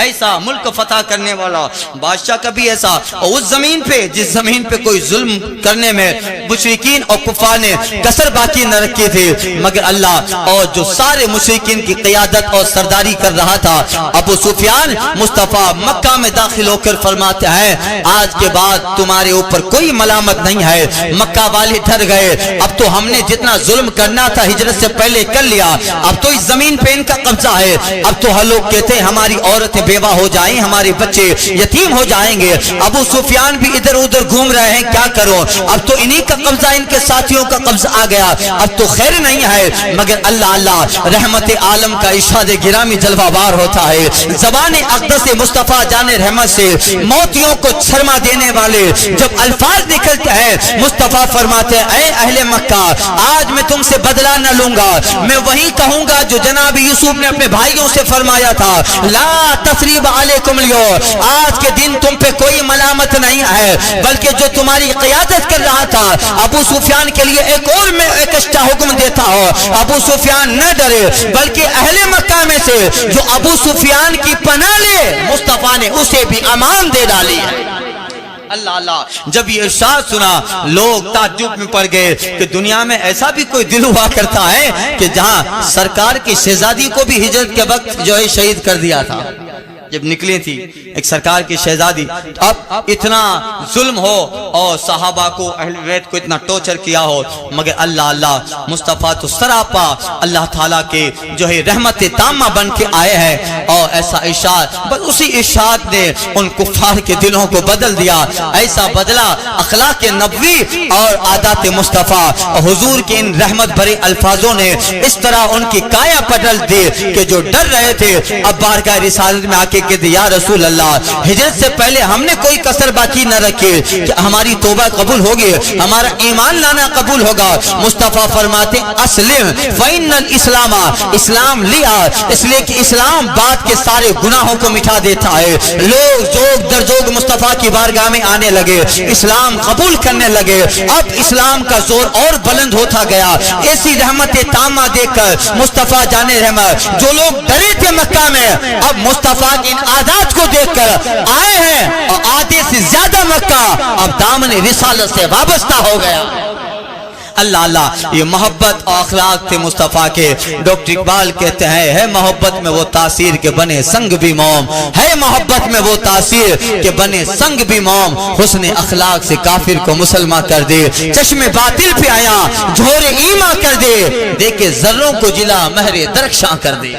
ایسا ملک فتح کرنے والا بادشاہ کبھی ایسا، اور اس زمین پہ جس زمین پہ کوئی ظلم کرنے میں مشرکین اور کفار نے کسر باقی نہ رکھی تھی، مگر اللہ اور جو سارے مشرکین کی قیادت اور سرداری کر رہا تھا ابو سفیان، مصطفیٰ مکہ میں داخل ہو کر فرماتے ہیں آج کے بعد تمہارے اوپر کوئی ملامت نہیں ہے۔ مکہ والے ڈر گئے، اب تو ہم نے جتنا ظلم کرنا تھا ہجرت سے پہلے کر لیا، اب تو اس زمین پہ ان کا قبضہ ہے۔ اب تو ہر لوگ کہتے ہیں ہماری عورتیں بیوہ ہو جائیں، ہمارے بچے یتیم ہو جائیں گے۔ ابو سفیان بھی ادھر ادھر گھوم رہے ہیں، کیا کرو، اب تو انہی کا قبضہ، ان کے ساتھیوں کا قبضہ آ گیا، اب تو خیر نہیں ہے۔ مگر اللہ رحمت عالم کا ارشاد گرامی جلوہ بار ہوتا ہے، زبان اقدس مصطفیٰ جان رحمت سے موتیوں کو شرما دینے والے جب الفاظ نکلتے ہیں، مصطفیٰ فرماتے ہیں اے اہل مکہ، آج میں تم سے بدلہ نہ لوں گا، میں وہی کہوں گا جو جناب یوسف نے اپنے بھائیوں سے فرمایا تھا، لا تثریب علیکم اليوم، آج کے دن تم پہ کوئی ملامت نہیں ہے، بلکہ جو تمہاری قیادت کر رہا تھا ابو سفیان کے لیے ایک اور میں ایک ایکسٹرا حکم دیتا ہوں، ابو سفیان نہ ڈرے، بلکہ اہل مکہ میں سے جو ابو سفیان کی پناہ لے، مصطفیٰ نے اسے بھی امان دے ڈالی ہے۔ اللہ جب یہ ارشاد سنا لوگ تعجب میں پڑ گئے کہ دنیا میں ایسا بھی کوئی دل ہوا کرتا ہے کہ جہاں سرکار کی شہزادی کو بھی ہجرت کے وقت جو ہے شہید کر دیا تھا، جب نکلی تھی ایک سرکار کی شہزادی، اب اتنا ظلم ہو اور صحابہ کو اہل بیت کو اتنا ٹورچر کیا ہو، مگر اللہ مصطفیٰ تو سراپا اللہ تعالیٰ کے جو ہے رحمت تامہ بن کے آئے ہیں، اور ایسا ارشاد، بس اسی ارشاد نے ان کفار کے دلوں کو بدل دیا، ایسا بدلا اخلاق نبوی اور عادات مصطفیٰ اور حضور کے ان رحمت بھرے الفاظوں نے اس طرح ان کی کایا بدل دی کہ جو ڈر رہے تھے اب بارگاہ رسالت میں آ کے کہ یا رسول اللہ ہجرت سے پہلے ہم نے کوئی کسر باقی نہ رکھی کہ ہماری توبہ قبول ہوگی، ہمارا ایمان لانا قبول ہوگا۔ مصطفیٰ فرماتے اسلم فإن الاسلام، اسلام لیا اس لیے کہ اسلام بعد کے سارے گناہوں کو مٹا دیتا ہے۔ لوگ زوگ در زوگ مصطفیٰ کی بارگاہ میں آنے لگے، اسلام قبول کرنے لگے، اب اسلام کا زور اور بلند ہوتا گیا۔ ایسی رحمت تامہ دیکھ کر مصطفیٰ جانے رحمت، جو لوگ ڈرے تھے مکہ میں، اب مصطفیٰ کی ان عادات کو دیکھ کر آئے ہیں، اور آدھے سے زیادہ مکہ اب دامن رسالت سے وابستہ ہو گیا۔ اللہ اللہ، یہ محبت اور اخلاق تھے مصطفیٰ کے۔ ڈاکٹر اقبال کہتے ہیں ہے محبت میں وہ تاثیر کے بنے سنگ بھی موم، ہے محبت میں وہ تاثیر کے بنے سنگ بھی موم، حسن اخلاق سے کافر کو مسلمان کر دے، چشم باطل پہ آیا جھور ایمان کر دے، دیکھے ذروں کو جلا مہر درخشاں کر دے۔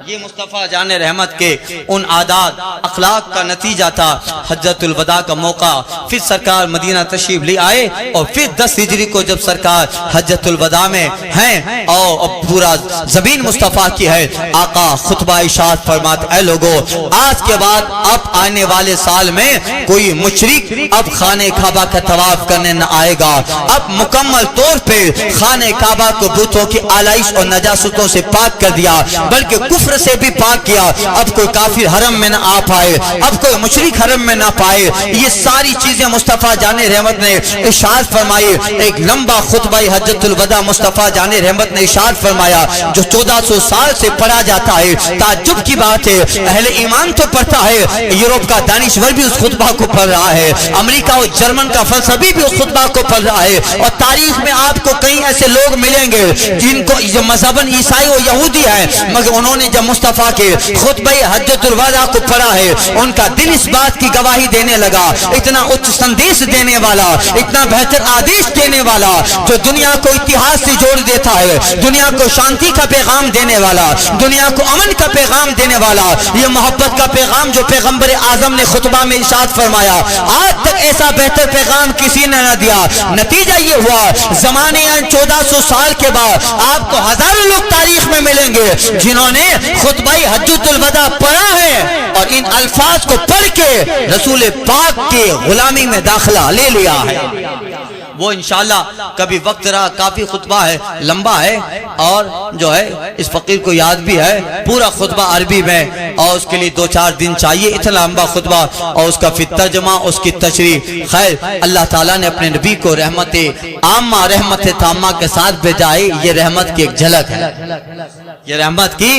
یہ مصطفیٰ جان رحمت کے ان عادات اخلاق کا نتیجہ تھا۔ حجۃ الوداع کا موقع، پھر سرکار مدینہ تشریف لے آئے، اور پھر 10 ہجری کو جب سرکار حجۃ الوداع میں ہیں اور پورا زمین مصطفیٰ کی ہے، آقا خطبہ ارشاد فرماتے اے لوگو، آج کے بعد اب آنے والے سال میں کوئی مشرک اب خانہ کعبہ کا طواف کرنے نہ آئے گا، اب مکمل طور پہ خانہ کعبہ کو بتوں کی آلائش اور نجاستوں سے پاک کر دیا، بلکہ کفر سے بھی پاک کیا۔ اب کوئی کافر حرم میں نہ آ پائے، اب کوئی مشرک حرم میں نہ پائے۔ یہ ساری چیزیں مصطفیٰ جان رحمت نے ارشاد فرمائی۔ ایک لمبا خطبہ حجۃ الوداع مصطفیٰ جان رحمت نے ارشاد فرمایا، جو 1400 سال سے پڑھا جاتا ہے۔ تعجب کی بات ہے، اہل ایمان تو پڑھتا ہے، یورپ کا دانشور بھی اس خطبہ کو پڑھ رہا ہے، امریکہ اور جرمن کا فلسفی بھی اس خطبہ کو پڑھ رہا ہے، اور تاریخ میں آپ کو کئی ایسے لوگ ملیں گے جن کو جو مذہباً عیسائی اور یہودی ہے، مگر انہوں نے جب مصطفیٰ کے خطبہ حجۃ الوداع کو پڑھا ہے، ان کا دل اس بات کی گواہی دینے لگا، اتنا اچ سندیش دینے والا، اتنا بہتر آدیش دینے والا، جو دنیا کو اتحاد سے جوڑ دیتا ہے، دنیا کو شانتی کا پیغام دینے والا، دنیا کو امن کا پیغام دینے والا، یہ محبت کا پیغام جو پیغمبر اعظم نے خطبہ میں ارشاد فرمایا، آج تک ایسا بہتر پیغام کسی نے نہ دیا۔ نتیجہ یہ ہوا، زمانے 1400 سال کے بعد آپ کو ہزاروں لوگ تاریخ میں ملیں گے جنہوں نے خطبہ حجۃ الوداع پڑھا ہے اور ان الفاظ کو پڑھ کے رسول پاک کے غلامی میں داخلہ لے لیا ہے۔ وہ انشاءاللہ کبھی وقت رہا، کافی خطبہ ہے، لمبا ہے، اور جو ہے اس فقیر کو یاد بھی ہے پورا خطبہ عربی میں، اور اس کے لیے 2-4 دن چاہیے، اتنا لمبا خطبہ، اور اس کا پھر ترجمہ، اس کی تشریح۔ خیر، اللہ تعالیٰ نے اپنے نبی کو رحمت عامہ، رحمت تامہ کے ساتھ بھیجا ہے۔ یہ رحمت کی ایک جھلک ہے، یہ رحمت کی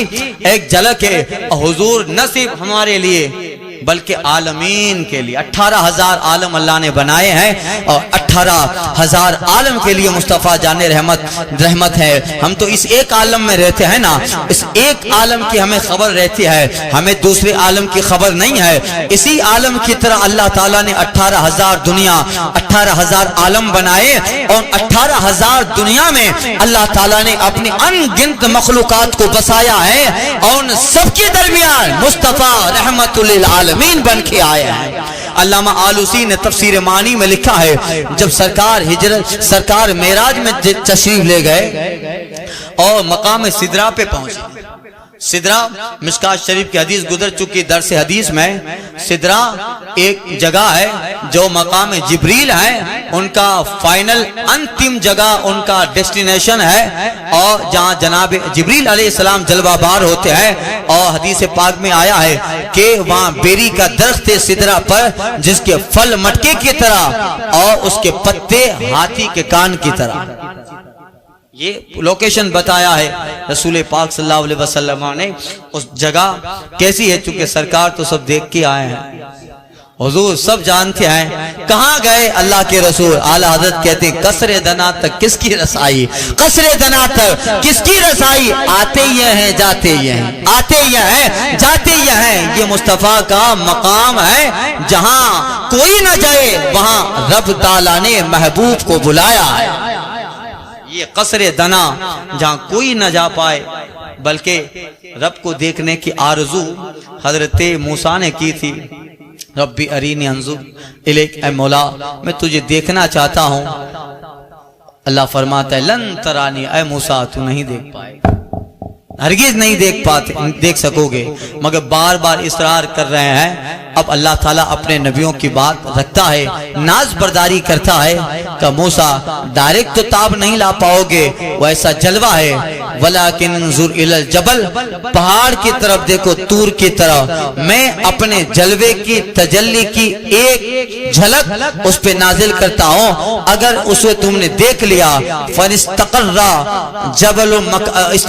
ایک جھلک ہے، اور حضور نہ صرف ہمارے لیے بلکہ عالمین کے لیے 18,000 عالم اللہ نے بنائے ہیں، اور 18,000 عالم کے لیے مصطفیٰ جان رحمت ہے۔ ہم تو اس ایک عالم میں رہتے ہیں نا، اس ایک عالم کی ہمیں خبر رہتی ہے، ہمیں دوسرے عالم کی خبر نہیں ہے۔ اسی عالم کی طرح اللہ تعالیٰ نے 18,000 دنیا، 18,000 عالم بنائے، اور 18,000 دنیا میں اللہ تعالیٰ نے اپنی ان گنت مخلوقات کو بسایا ہے، اور ان سب کے درمیان مصطفیٰ رحمت للعالمین بن کے آیا ہے۔ علامہ آلوسی نے تفسیر معانی میں لکھا ہے، جب سرکار معراج میں تشریف لے گئے اور مقام سدرہ پہ پہنچے، سدرہ مشکات شریف کی حدیث گزر چکی درس حدیث میں، سدرہ ایک جگہ ہے جو مقام جبریل ہے، ان کا فائنل انتم جگہ، ان کا ڈیسٹینیشن ہے، اور جہاں جناب جبریل علیہ السلام جلوہ بار ہوتے ہیں، اور حدیث پاک میں آیا ہے کہ وہاں بیری کا درخت ہے سدرہ پر، جس کے پھل مٹکے کی طرح اور اس کے پتے ہاتھی کے کان کی طرح۔ یہ لوکیشن بتایا ہے رسول پاک صلی اللہ علیہ وسلم نے۔ اس جگہ کیسی ہے، چونکہ سرکار تو سب دیکھ کے آئے ہیں، حضور سب جانتے ہیں۔ کہاں گئے اللہ کے رسول؟ اعلی حضرت کہتے ہیں قصر دنا تک کس کی رسائی، قصر دنا تک کس کی رسائی، آتے یہ ہیں جاتے یہ ہیں، آتے یہ ہیں جاتے یہ ہیں۔ یہ مصطفیٰ کا مقام ہے، جہاں کوئی نہ جائے وہاں رب تعالیٰ نے محبوب کو بلایا ہے۔ یہ قصر دنا جہاں کوئی نہ جا پائے، بلکہ رب کو دیکھنے کی آرزو حضرت موسیٰ نے کی تھی۔ ربی ارینی انظر الیک، اے مولا میں تجھے دیکھنا چاہتا ہوں۔ اللہ فرماتا ہے لن ترانی، اے موسیٰ تو نہیں دیکھ پائے، ہرگز نہیں دیکھ سکو گے، مگر بار بار اصرار کر رہے ہیں۔ اب اللہ تعالیٰ اپنے نبیوں کی بات رکھتا ہے، ناز برداری کرتا ہے کہ موسیٰ ڈائریکٹ تو تاب نہیں لا پاؤ گے، وہ ایسا جلوہ ہے ولیکن انظر الی الجبل، پہاڑ کی طرف دیکھو، طور کی طرف، میں اپنے جلوے کی تجلی کی ایک جھلک اس پہ نازل کرتا ہوں، اگر اسے تم نے دیکھ لیا، فَنِسْتَقَرَّ جبل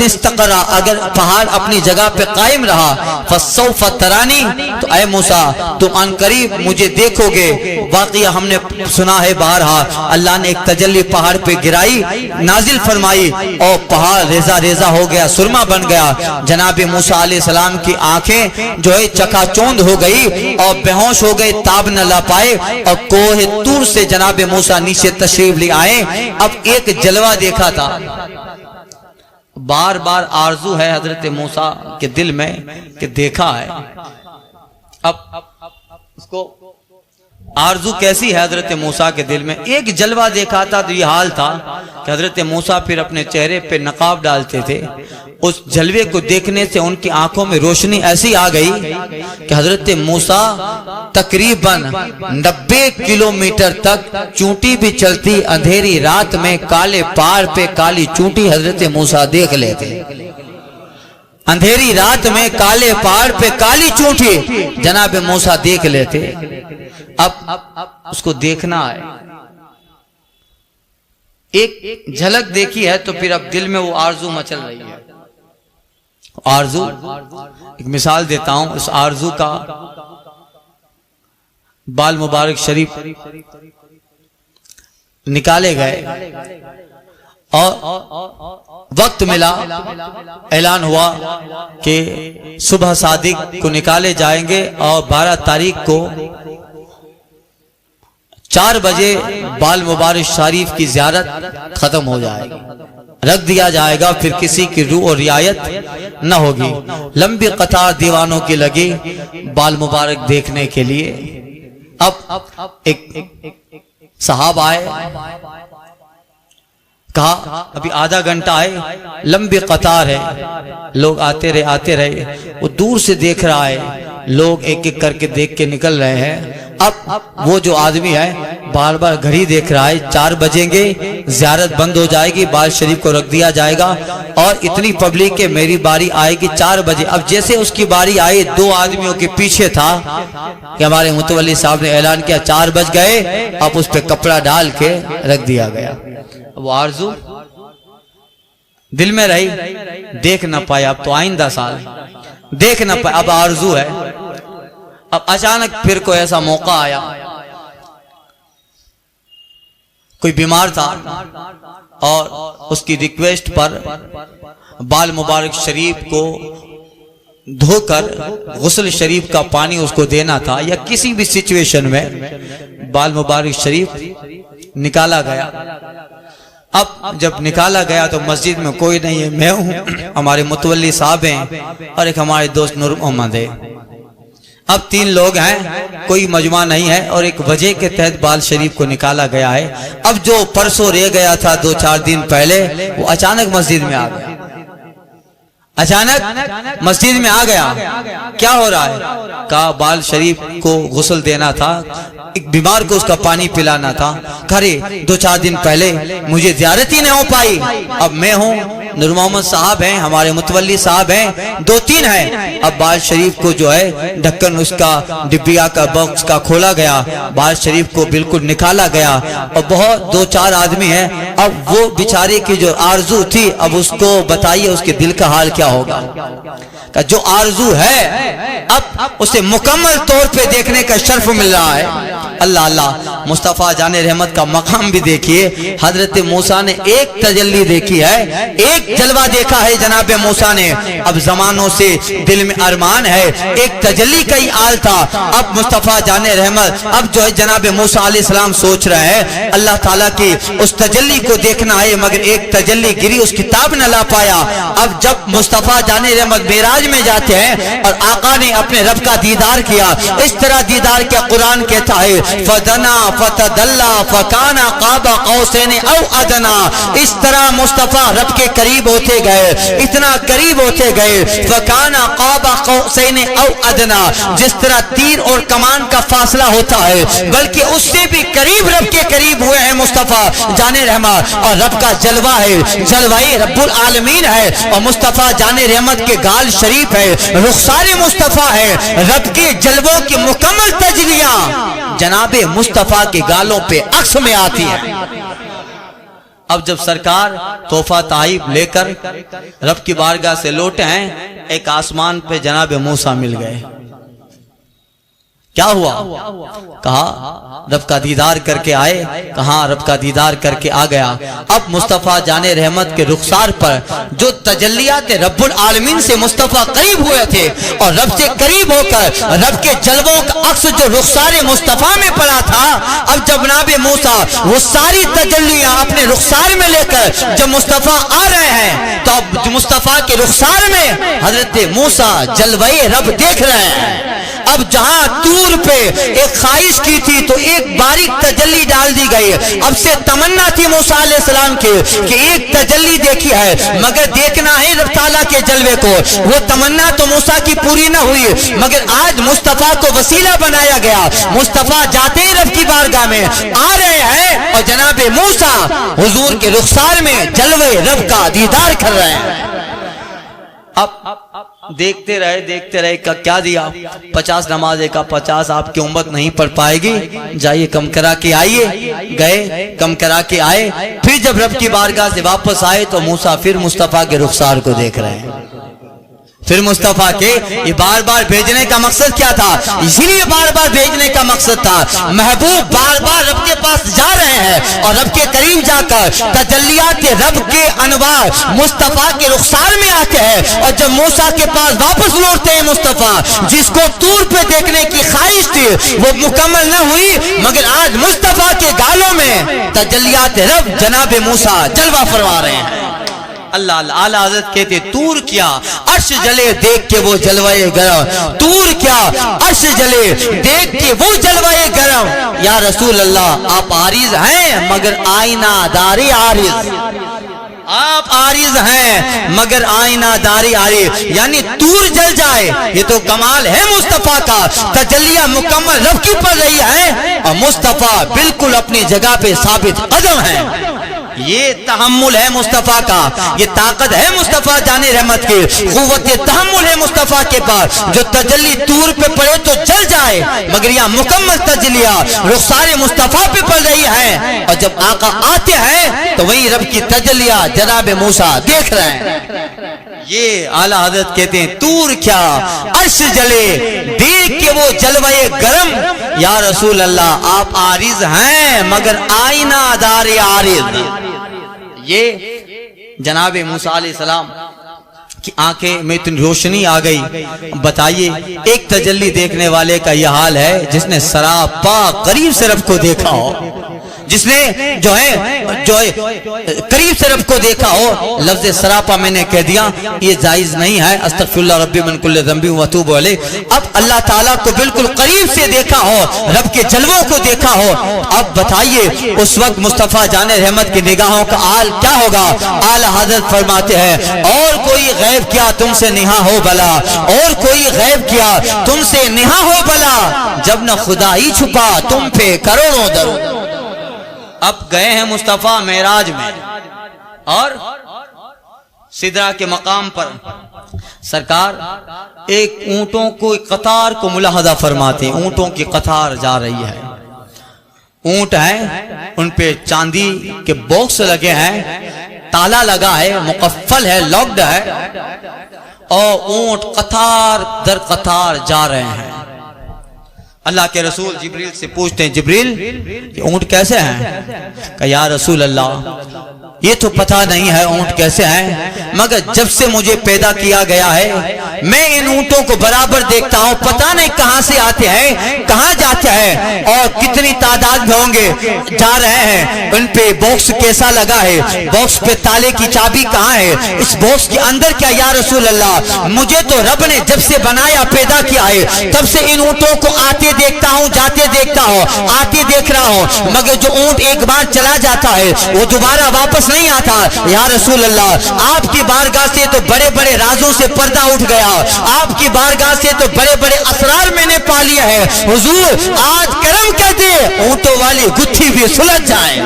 استقرا، اگر پہاڑ اپنی جگہ پہ قائم رہا، فَسَوْفَ تَرَانِی، تو اے موسیٰ تم ان قریب مجھے دیکھو گے۔ واقعہ ہم نے سنا ہے بارہا، اللہ نے ایک تجلی پہاڑ پہ گرائی، نازل فرمائی، اور پہاڑ ریزہ ریزہ ہو گیا، سرما بن گیا۔ جناب موسیٰ علیہ السلام کی آنکھیں جو ہے چکا چوند ہو گئی اور بہوش ہو گئے، تاب نہ لا پائے، اور کوہ طور سے جناب موسیٰ نیچے تشریف لے آئے۔ اب ایک جلوہ دیکھا تھا، بار بار آرزو ہے حضرت موسیٰ کے دل میں کہ دیکھا ہے، اب اس کو آرزو کیسی ہے حضرت موسیٰ کے دل میں؟ ایک جلوہ دیکھا تھا تو یہ حال تھا کہ حضرت موسیٰ پھر اپنے چہرے پہ نقاب ڈالتے تھے، اس جلوے کو دیکھنے سے ان کی آنکھوں میں روشنی ایسی آ گئی کہ حضرت موسیٰ تقریباً 90 کلومیٹر تک چونٹی بھی چلتی، اندھیری رات میں کالے پہاڑ پہ کالی چونٹی حضرت موسیٰ دیکھ لیتے، اندھیری رات میں کالے پہاڑ پہ کالی چونٹی جناب موسیٰ دیکھ لیتے۔ اب اس کو دیکھنا ہے، ایک جھلک دیکھی ہے تو پھر اب دل میں وہ آرزو مچل رہی ہے۔ آرزو ایک مثال دیتا ہوں، اس آرزو کا بال مبارک شریف نکالے گئے اور وقت ملا، اعلان ہوا کہ صبح صادق کو نکالے جائیں گے اور 12 تاریخ کو 4 بجے بال مبارک شریف کی زیارت ختم ہو جائے گی، رکھ دیا جائے گا، پھر کسی کی روح اور رعایت نہ ہوگی۔ لمبی قطار دیوانوں کی لگی بال مبارک دیکھنے کے لیے۔ اب ایک صحابہ آئے، کہا ابھی آدھا گھنٹہ ہے، لمبی قطار ہے، لوگ آتے رہے، وہ دور سے دیکھ رہا ہے، لوگ ایک ایک کر کے دیکھ کے نکل رہے ہیں۔ اب وہ جو آدمی ہے بار بار گھڑی دیکھ رہا ہے، 4 بجیں گے زیارت بند ہو جائے گی، بال شریف کو رکھ دیا جائے گا اور اتنی پبلک کہ میری باری آئے گی 4 بجے۔ اب جیسے اس کی باری آئی، 2 آدمیوں کے پیچھے تھا کہ ہمارے متولی صاحب نے اعلان کیا 4 بج گئے، اب اس پہ کپڑا ڈال کے رکھ دیا گیا۔ وہ آرزو دل میں رہی، دیکھ نہ پائے، اب تو آئندہ سال دیکھ نہ پائے، اب آرزو ہے۔ اب اچانک پھر کوئی ایسا موقع آیا، کوئی بیمار تھا اور اس کی ریکویسٹ پر بال مبارک شریف کو دھو کر غسل شریف کا پانی اس کو دینا تھا، یا کسی بھی سچویشن میں بال مبارک شریف نکالا گیا۔ اب جب نکالا گیا تو مسجد میں کوئی نہیں ہے، میں ہوں، ہمارے متولی صاحب ہیں اور ایک ہمارے دوست نور محمد ہے۔ اب 3 لوگ ہیں، کوئی مجمع نہیں ہے، اور ایک وجہ کے تحت بال شریف کو نکالا گیا ہے۔ اب جو پرسوں رہ گیا تھا 2-4 دن پہلے، وہ اچانک مسجد میں آ گیا، اچانک مسجد میں آ گیا۔ کیا ہو رہا ہے؟ کہا بال شریف کو غسل دینا تھا، ایک بیمار کو اس کا پانی پلانا تھا۔ کھرے 2-4 دن پہلے مجھے زیارت ہی نہیں ہو پائی، اب میں ہوں، نور محمد صاحب ہیں، ہمارے متولی صاحب ہیں، 2-3 ہیں۔ اب بال شریف کو جو ہے ڈھکن اس کا ڈبیا کا باکس کا کھولا گیا، بال شریف کو بالکل نکالا گیا، اور بہت 2-4 آدمی ہیں۔ اب وہ بیچارے کی جو آرزو تھی، اب اس کو بتائیے اس کے دل کا حال کیا ہوگا، کہ جو آرزو ہے اب اسے مکمل طور پہ دیکھنے کا شرف مل رہا ہے۔ اللہ اللہ، مصطفیٰ جان رحمت کا مقام بھی دیکھیے، حضرت موسیٰ نے ایک تجلی دیکھی ہے، ایک جلوہ دیکھا ہے جناب موسیٰ نے، اب زمانوں سے دل میں ارمان ہے، ایک تجلی کا ہی آل تھا۔ اب مصطفیٰ جان رحمت اب جو ہے جناب موسیٰ علیہ السلام سوچ رہے ہیں اللہ تعالیٰ کی اس تجلی کو دیکھنا ہے، مگر ایک تجلی گری، اس کتاب نہ لا پایا۔ اب جب مصطفیٰ جان رحمت معراج میں جاتے ہیں اور آقا نے اپنے رب کا دیدار کیا، اس طرح دیدار کیا، قرآن کہتا ہے فَدَنَا فتدلى فكان قاب قوسين او ادنى. اس طرح مصطفیٰ رب کے قریب ہوتے گئے, اتنا قریب ہوتے گئے. فكان قاب قوسين او ادنى, جس طرح تیر اور کمان کا فاصلہ ہوتا ہے بلکہ اس سے بھی قریب رب کے قریب ہوئے ہیں مصطفیٰ جان رحمت. اور رب کا جلوہ ہے, جلوہ رب العالمین ہے, اور مصطفیٰ جان رحمت کے گال شریف ہے, رخسار مصطفیٰ ہے. رب کے جلووں کی مکمل تجلیہ جناب مصطفیٰ کے گالوں پہ عکس میں آتی ہے. اب جب سرکار تحفہ تائب لے کر رب کی بارگاہ سے لوٹے ہیں, ایک آسمان پہ جناب موسیٰ مل گئے. کیا ہوا؟ کہا رب کا دیدار کر کے آئے. کہاں رب کا دیدار کر کے آ گیا. اب مصطفیٰ جان رحمت کے رخسار پر جو تجلیات رب العالمین سے مصطفیٰ قریب ہوئے تھے, اور رب سے قریب ہو کر رب کے جلووں کا عکس جو رخسار مصطفیٰ میں پڑا تھا, اب جناب موسیٰ وہ ساری تجلیاں اپنے رخسار میں لے کر جب مصطفیٰ آ رہے ہیں, تو اب مصطفیٰ کے رخسار میں حضرت موسیٰ جلوہ رب دیکھ رہے ہیں. اب جہاں طور پہ ایک خواہش کی تھی تو ایک باریک تجلی ڈال دی گئی. اب سے تمنا تھی موسیٰ علیہ السلام کی کہ ایک تجلی دیکھی ہے مگر دیکھنا ہے رب تعالیٰ کے جلوے کو. وہ تمنا تو موسیٰ کی پوری نہ ہوئی, مگر آج مصطفیٰ کو وسیلہ بنایا گیا. مصطفیٰ جاتے ہی رب کی بارگاہ میں آ رہے ہیں اور جناب موسیٰ حضور کے رخسار میں جلوے رب کا دیدار کر رہے ہیں. اب دیکھتے رہے کا کیا دیا, 50 نمازیں کا 50 آپ کی امت نہیں پڑھ پائے گی, جائیے کم کرا کے آئیے. گئے کم کرا کے آئے. پھر جب رب کی بارگاہ سے واپس آئے تو موسیٰ پھر مصطفیٰ کے رخسار کو دیکھ رہے ہیں. پھر مصطفیٰ کے یہ بار بار بھیجنے کا مقصد کیا تھا؟ اسی لیے بار بار بھیجنے کا مقصد تھا, محبوب بار بار رب کے پاس جا رہے ہیں اور رب کے قریب جا کر تجلیات رب کے انوار مصطفیٰ کے رخسار میں آتے ہیں. اور جب موسیٰ کے پاس واپس لوٹتے ہیں مصطفیٰ, جس کو طور پہ دیکھنے کی خواہش تھی وہ مکمل نہ ہوئی, مگر آج مصطفیٰ کے گالوں میں تجلیات رب جناب موسیٰ جلوہ فرما رہے ہیں. اللہ اعلیٰ حضرت کہتے طور کیا عرش جلے دیکھ کے وہ جلوہ گرم. طور کیا عرش جلے دیکھ کے وہ جلوہ گرم. یا رسول اللہ آپ عارض ہیں مگر آئینہ داری عارض. آپ عارض ہیں مگر آئینہ داری عارض, یعنی طور جل جائے یہ تو کمال ہے مصطفیٰ کا. تجلیہ مکمل رب کی پڑ رہی ہے اور مصطفیٰ بالکل اپنی جگہ پہ ثابت قدم ہے. یہ تحمل ہے مصطفیٰ کا, یہ طاقت ہے مصطفیٰ جان رحمت کی, قوت تحمل ہے مصطفیٰ کے پاس. جو تجلی طور پہ پڑے تو جل جائے, مگر یہ مکمل تجلیہ رخسار مصطفیٰ پہ پڑ رہی ہے. اور جب آقا آتے ہیں تو وہی رب کی تجلیہ جناب موسیٰ دیکھ رہے ہیں. یہ اعلیٰ حضرت کہتے ہیں طور کیا عرش جلے دیکھ کے وہ جلوہ گرم. یا رسول اللہ آپ عارض ہیں مگر آئینہ دار عارض. یہ جناب موسیٰ علیہ السلام کی آنکھیں میں اتنی روشنی آ گئی. بتائیے ایک تجلی دیکھنے والے کا یہ حال ہے جس نے سراپا قریب سے رب کو دیکھا ہو, جس نے جو ہے قریب سے رب کو دیکھا ہو. لفظ سراپا میں نے کہہ دیا یہ جائز نہیں ہے, استغفر اللہ ربی من کل ذنب واتوب علیہ. اب اللہ تعالیٰ کو بالکل قریب سے دیکھا ہو, رب کے جلووں کو دیکھا ہو. اب بتائیے اس وقت مصطفیٰ جان رحمت کی نگاہوں کا حال کیا ہوگا؟ اعلیٰ حضرت فرماتے ہیں اور کوئی غیب کیا تم سے نہا ہو بلا, اور کوئی غیب کیا تم سے نہا ہو بلا, جب نہ خدا ہی چھپا تم پہ کروڑوں درود. اب گئے ہیں مصطفیٰ معراج میں اور سدرہ کے مقام پر سرکار ایک اونٹوں کو قطار کو ملاحظہ فرماتے ہیں. اونٹوں کی قطار جا رہی ہے. اونٹ ہیں ان پہ چاندی کے باکس لگے ہیں, تالا لگا ہے, مقفل ہے, لاکڈ ہے, اور اونٹ قطار در قطار جا رہے ہیں. اللہ کے رسول جبریل سے پوچھتے ہیں جبریل یہ اونٹ کیسے ہیں؟ کہ یا رسول اللہ یہ تو پتہ نہیں ہے اونٹ کیسے ہیں، مگر جب سے مجھے پیدا کیا گیا ہے میں ان اونٹوں کو برابر دیکھتا ہوں، پتہ نہیں کہاں سے آتے ہیں کہاں جاتے ہیں اور کتنی تعداد میں ہوں گے، جا رہے ہیں۔ ان پہ باکس کیسا لگا ہے، باکس پہ تالے کی چابی کہاں ہے، اس باکس کے اندر کیا یا رسول اللہ؟ مجھے تو رب نے جب سے بنایا پیدا کیا ہے تب سے ان اونٹوں کو آتے دیکھتا ہوں، جاتے دیکھتا ہوں، آتے دیکھ رہا ہوں، مگر جو اونٹ ایک بار چلا جاتا ہے وہ دوبارہ واپس نہیں آتا۔ یا رسول اللہ آپ کی بارگاہ سے تو بڑے بڑے رازوں سے پردہ اٹھ گیا، آپ کی بارگاہ سے تو بڑے بڑے اسرار میں نے پا لیا ہے، حضور آج کرم کر دے اونٹوں والی گتھی بھی سلجھ جائے،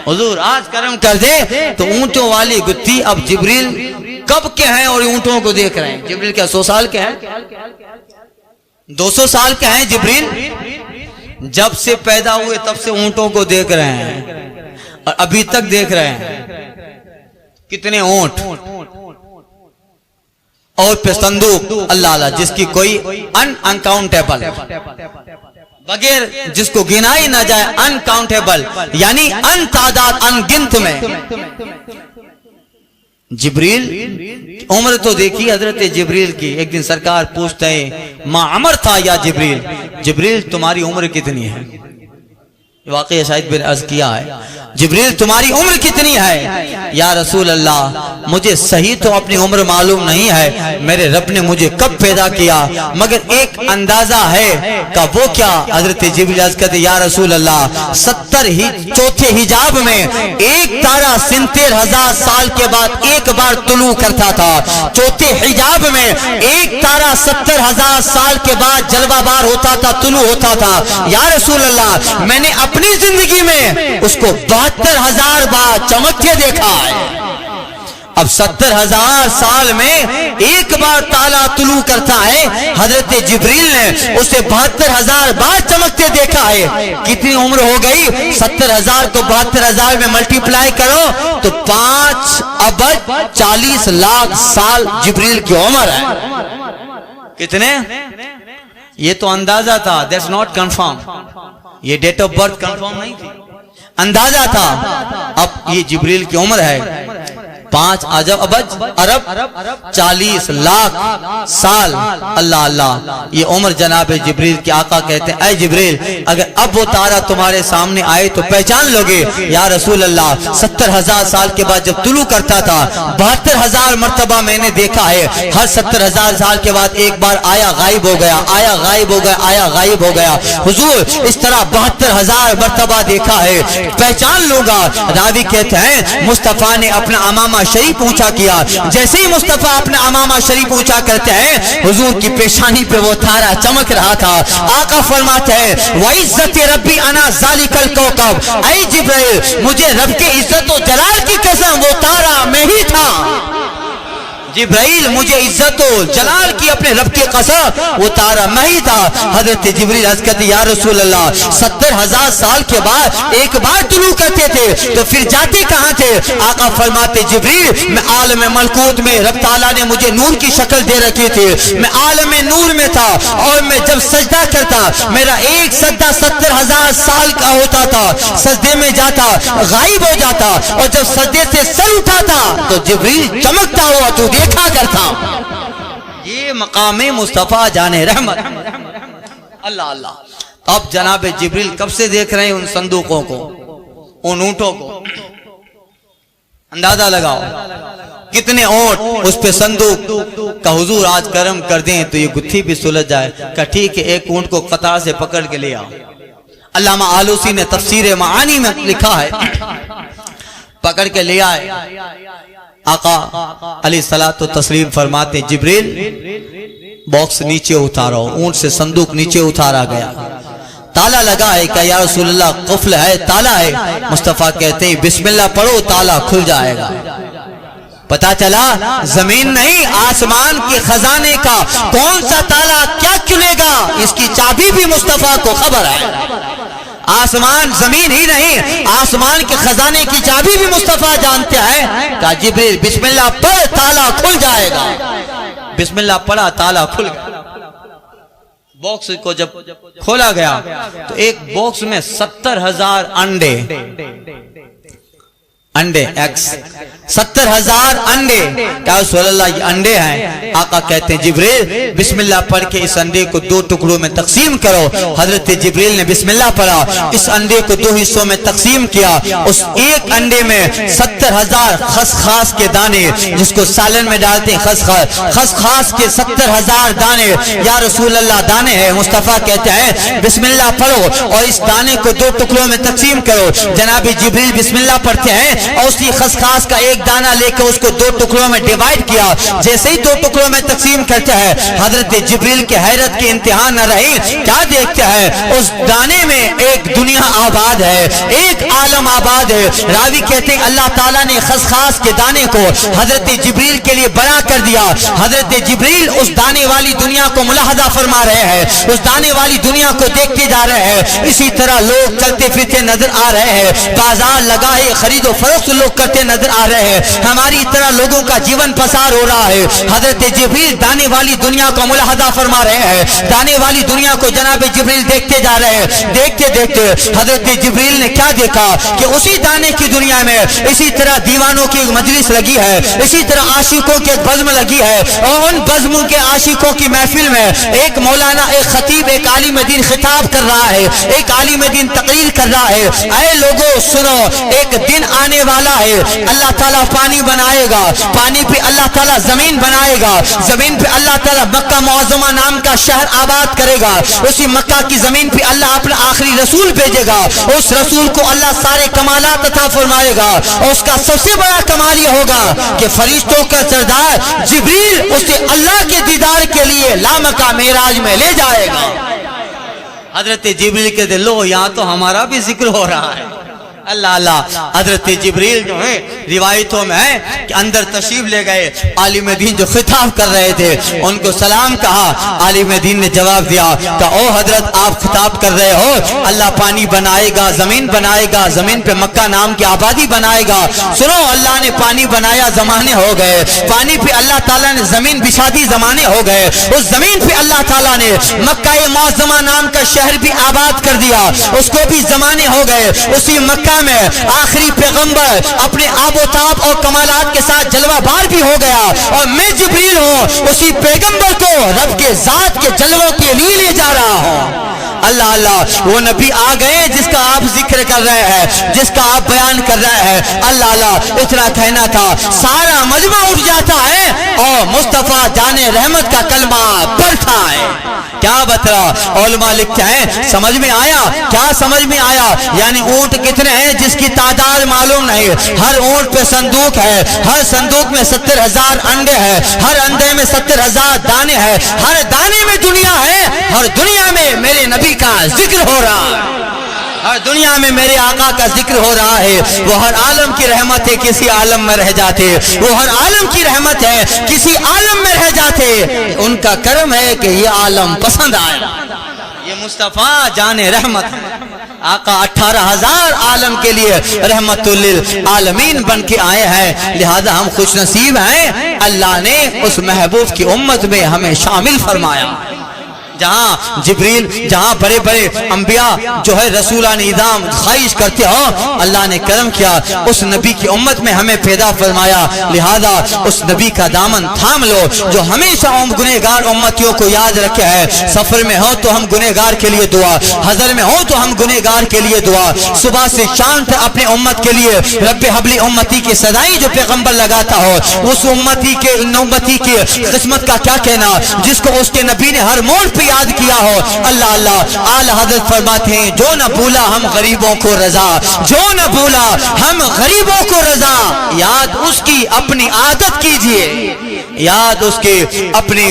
حضور آج کرم کر دے تو اونٹوں والی گتھی۔ اب جبریل کب کے ہیں اور اونٹوں کو دیکھ رہے ہیں؟ جبریل کیا 100 سال کے ہیں، 200 سال کے ہیں؟ جبریل جب سے پیدا ہوئے تب سے اونٹوں کو دیکھ رہے ہیں اور ابھی تک دیکھ رہے ہیں۔ کتنے اونٹ اور پہ صندوق، اللہ اللہ، جس کی کوئی انکاؤنٹیبل، بغیر جس کو گنا ہی نہ جائے، انکاؤنٹیبل یعنی ان تعداد، ان گنت میں۔ جبریل عمر تو دیکھی حضرت جبریل کی، ایک دن سرکار پوچھتے ہیں ما عمر تھا یا جبریل، جبریل تمہاری عمر کتنی ہے؟ واقعی شاید بن عرض کیا ہے جبریل تمہاری عمر کتنی ہے؟ یا رسول اللہ مجھے صحیح تو اپنی عمر معلوم نہیں ہے، میرے رب نے مجھے کب پیدا کیا، مگر ایک اندازہ ہے کہ وہ کیا؟ حضرت جبریل عرض کرتے یا رسول اللہ 70 چوتھے حجاب میں ایک تارہ 73,000 سال کے بعد ایک بار طلوع کرتا تھا، چوتھے حجاب میں ایک تارہ 70,000 سال کے بعد جلوہ بار ہوتا تھا، طلوع ہوتا تھا۔ یا رسول اللہ میں نے اپنی زندگی میں اس کو 72,000 بار چمکتے دیکھا ہے۔ اب 70,000 سال میں ایک بار تالا طلوع کرتا ہے، حضرت جبریل نے اسے 72,000 بار چمکتے دیکھا ہے۔ کتنی عمر ہو گئی؟ 70,000 کو 72,000 میں ملٹیپلائی کرو تو 5 ارب 40 لاکھ سال جبریل کی عمر ہے۔ کتنے؟ یہ تو اندازہ تھا، دیٹس ناٹ کنفرم، یہ ڈیٹ آف برتھ کنفرم نہیں تھی، اندازہ تھا۔ اب یہ جبریل کی عمر ہے 5 ارب 40 لاکھ سال۔ اللہ اللہ، یہ عمر جناب جبریل کے آقا کہتے ہیں اے جبریل اگر اب وہ تارہ تمہارے سامنے آئے تو پہچان لوگے؟ یا رسول اللہ 70,000 سال کے بعد جب طلوع کرتا تھا 72,000 مرتبہ میں نے دیکھا ہے، ہر 70,000 سال کے بعد ایک بار آیا غائب ہو گیا، آیا غائب ہو گیا، آیا غائب ہو گیا۔ حضور اس طرح 72,000 مرتبہ دیکھا ہے، پہچان لوں گا۔ راوی کہتے ہیں مصطفیٰ نے اپنا امامہ شریف اونچا کیا، جیسے ہی مصطفیٰ اپنا امامہ شریف اونچا کرتے ہیں حضور کی پیشانی پہ وہ تارہ چمک رہا تھا۔ آقا فرماتے ہیں وَعِزَّتِ رَبِّ أَنَا ذَلِكَ الْكَوْكَبْ، اے جبرائیل مجھے رب کے عزت و جلال کی قسم وہ تارہ میں ہی تھا۔ جبرائیل مجھے عزت و جلال کی اپنے رب کی قسم وہ تارہ میں ہی تھا۔ حضرت جبریل عرض کرتے یا رسول اللہ 70,000 سال کے بعد ایک بار طلوع کرتے تھے تو پھر جاتے کہاں تھے؟ آقا فرماتے جبریل میں عالم ملکوت میں رب تعالیٰ نے مجھے نور کی شکل دے رکھی تھی، میں عالم نور میں تھا اور میں جب سجدہ کرتا میرا ایک سجدہ 70,000 سال کا ہوتا تھا، سجدے میں جاتا غائب ہو جاتا اور جب سجدے سے سر اٹھاتا تو جبریل چمکتا ہوا تو دیکھا کرتا۔ یہ مقام مصطفیٰ جان رحمت۔ اللہ اللہ، اب جناب جبریل کب سے دیکھ رہے ہیں ان صندوقوں کو، ان اونٹوں کو؟ اندازہ لگاؤ کتنے اونٹ اس پہ صندوق کا۔ حضور آج کرم کر دیں تو یہ گتھی بھی سلجھ جائے۔ کہ ٹھیک ہے ایک اونٹ کو قطار سے پکڑ کے لے آؤ۔ علامہ آلوسی نے تفسیر معانی میں لکھا ہے پکڑ کے لے آئے، آقا علیہ الصلوۃ والتسلیم فرماتے جبریل باکس نیچے اتارو، اونٹ سے صندوق نیچے اتارا گیا، تالا لگا ہے کہ یا رسول اللہ قفل ہے، تالا ہے؟ مصطفیٰ کہتے ہیں بسم اللہ پڑھو تالا کھل جائے گا۔ پتا چلا زمین نہیں آسمان کے خزانے کا کون سا تالا کیا کھلے گا اس کی چابی بھی مصطفیٰ کو خبر ہے۔ آسمان زمین ہی نہیں آسمان کے خزانے کی چابی بھی مصطفیٰ جانتے ہیں۔ کہ جبریل بسم اللہ پڑھ تالا کھل جائے گا۔ بسم اللہ پڑھا تالا کھل گیا۔ باکس کو جب کھولا گیا تو ایک باکس میں 70,000 انڈے انڈے ایگز 70,000 انڈے. کیا رسول اللہ یہ انڈے ہیں؟ آقا کہتے ہیں جبریل بسم اللہ پڑھ کے اس انڈے کو 2 ٹکڑوں میں تقسیم کرو. حضرت جبریل نے بسم اللہ پڑھا, اس انڈے کو 2 حصوں میں تقسیم کیا. اس ایک انڈے میں 70,000 خسخاس کے دانے, جس کو سالن میں ڈالتے ہیں خسخاس کے 70,000 دانے. یا رسول اللہ دانے ہیں. مصطفیٰ کہتے ہیں بسم اللہ پڑھو اور اس دانے کو 2 ٹکڑوں میں تقسیم کرو. جناب جبریل بسم اللہ پڑھتے ہیں اور اسی خسخاس کا ایک دانہ لے کے اس کو 2 ٹکڑوں میں ڈیوائیڈ کیا. جیسے ہی 2 ٹکڑوں میں تقسیم کرتے ہیں, حضرت جبریل کے حیرت کی انتہا نہ رہی. کیا دیکھتے ہیں؟ اس دانے میں ایک دنیا آباد ہے, ایک عالم آباد ہے. راوی کہتے ہیں اللہ تعالیٰ نے خسخاس کے دانے کو حضرت جبریل کے لیے بڑا کر دیا. حضرت جبریل اس دانے والی دنیا کو ملاحظہ فرما رہے ہیں, اس دانے والی دنیا کو دیکھتے جا رہے ہیں. اسی طرح لوگ چلتے پھرتے نظر آ رہے ہیں, بازار لگا ہے, خرید و فروخت لوگ کرتے نظر آ رہے ہیں. ہماری طرح لوگوں کا جیون پسار ہو رہا ہے. حضرت جبریل دانے والی دنیا کو ملاحظہ فرما رہے ہیں. دانے والی دنیا کو جناب جبریل دیکھتے جا رہے ہیں. دیکھتے دیکھتے حضرت جبریل نے کیا دیکھا کہ اسی دانے کی دنیا میں اسی طرح دیوانوں کی مجلس لگی ہے, اسی طرح عاشقوں کی بزم لگی ہے. اور ان بزموں کے عاشقوں کی محفل میں ایک مولانا, ایک خطیب, ایک عالم دین خطاب کر رہا ہے, ایک عالم دین تقریر کر رہا ہے. اے لوگوں سنو, ایک دن آنے والا ہے, اللہ تعالیٰ پانی بنائے گا, پانی پہ اللہ تعالیٰ زمین بنائے گا, زمین پہ اللہ تعالیٰ مکہ معظمہ نام کا شہر آباد کرے گا. اسی مکہ کی زمین پہ اللہ اپنا آخری رسول بھیجے گا. اس رسول کو اللہ سارے کمالات عطا فرمائے گا. اور اس کا سب سے بڑا کمال یہ ہوگا کہ فرشتوں کا سردار جبریل اسے اللہ کے دیدار کے لیے لامکہ معراج میں لے جائے گا. حضرت جبریل کے دلو یہاں تو ہمارا بھی ذکر ہو رہا ہے. اللہ اللہ. حضرت جبریل جو ہے روایتوں میں ہے کہ اندر تشریف لے گئے. عالم دین جو خطاب کر رہے تھے ان کو سلام کہا. عالم دین نے جواب دیا کہ او حضرت آپ خطاب کر رہے ہو اللہ پانی بنائے گا, زمین بنائے گا, زمین پہ مکہ نام کی آبادی بنائے گا. سنو, اللہ نے پانی بنایا, زمانے ہو گئے. پانی پہ اللہ تعالیٰ نے زمین بچھا دی, زمانے ہو گئے. اس زمین پہ اللہ تعالیٰ نے مکہ معظمہ نام کا شہر بھی آباد کر دیا, اس کو بھی زمانے ہو گئے. اسی مکہ میں آخری پیغمبر اپنے آب و تاب اور کمالات کے ساتھ جلوہ بار بھی ہو گیا. اور میں جبریل ہوں, اسی پیغمبر کو رب کے ذات کے جلووں کے لیے لے جا رہا ہوں. اللہ اللہ. وہ نبی آ گئے جس کا آپ ذکر کر رہے ہیں, جس کا آپ بیان کر رہے ہیں. اللہ اللہ. اتنا کہنا تھا, سارا مجمع اٹھ جاتا ہے اور مصطفیٰ جان رحمت کا کلمہ پڑھتا ہے. کیا بتلا علماء لکھتے ہیں سمجھ میں آیا؟ کیا سمجھ میں آیا؟ یعنی اونٹ کتنے ہیں جس کی تعداد معلوم نہیں. ہر اونٹ پہ صندوق ہے, ہر صندوق میں 70,000 انڈے ہیں, ہر انڈے میں 70,000 دانے ہیں. ہر دانے میں دنیا ہے, ہر دنیا میں میرے نبی کا ذکر ہو رہا ہے, ہر دنیا میں میرے آقا کا ذکر ہو رہا ہے. وہ ہر عالم کی رحمت ہے, کسی عالم میں رہ جاتے. وہ ہر عالم کی رحمت ہے, کسی عالم میں رہ جاتے. ان کا کرم ہے کہ یہ عالم پسند آیا. یہ مصطفیٰ جان رحمت آقا 18,000 عالم کے لیے رحمت للعالمین بن کے آئے ہیں. لہذا ہم خوش نصیب ہیں, اللہ نے اس محبوب کی امت میں ہمیں شامل فرمایا. جہاں جبریل, جہاں بڑے بڑے انبیاء جو ہے رسولان اعظام خواہش کرتے ہو, اللہ نے کرم کیا, اس نبی کی امت میں ہمیں پیدا فرمایا. لہذا اس نبی کا دامن تھام لو جو ہمیشہ گنہگار امتیوں کو یاد رکھے ہے. سفر میں ہو تو ہم گنہگار کے لیے دعا, حضر میں ہو تو ہم گنہگار کے لیے دعا. صبح سے شام تک اپنے امت کے لیے رب حبلی امتی کی صدائی جو پیغمبر لگاتا ہو, اس امتی کی قسمت کا کیا کہنا جس کو اس کے نبی نے ہر موڑ پہ یاد کیا ہو. اللہ اللہ. اعلی حضرت فرماتے ہیں جو نہ بھولا ہم غریبوں کو رضا, جو نہ بھولا ہم غریبوں کو رضا. یاد اس کی اپنی عادت کیجئے, یاد اس کی اپنی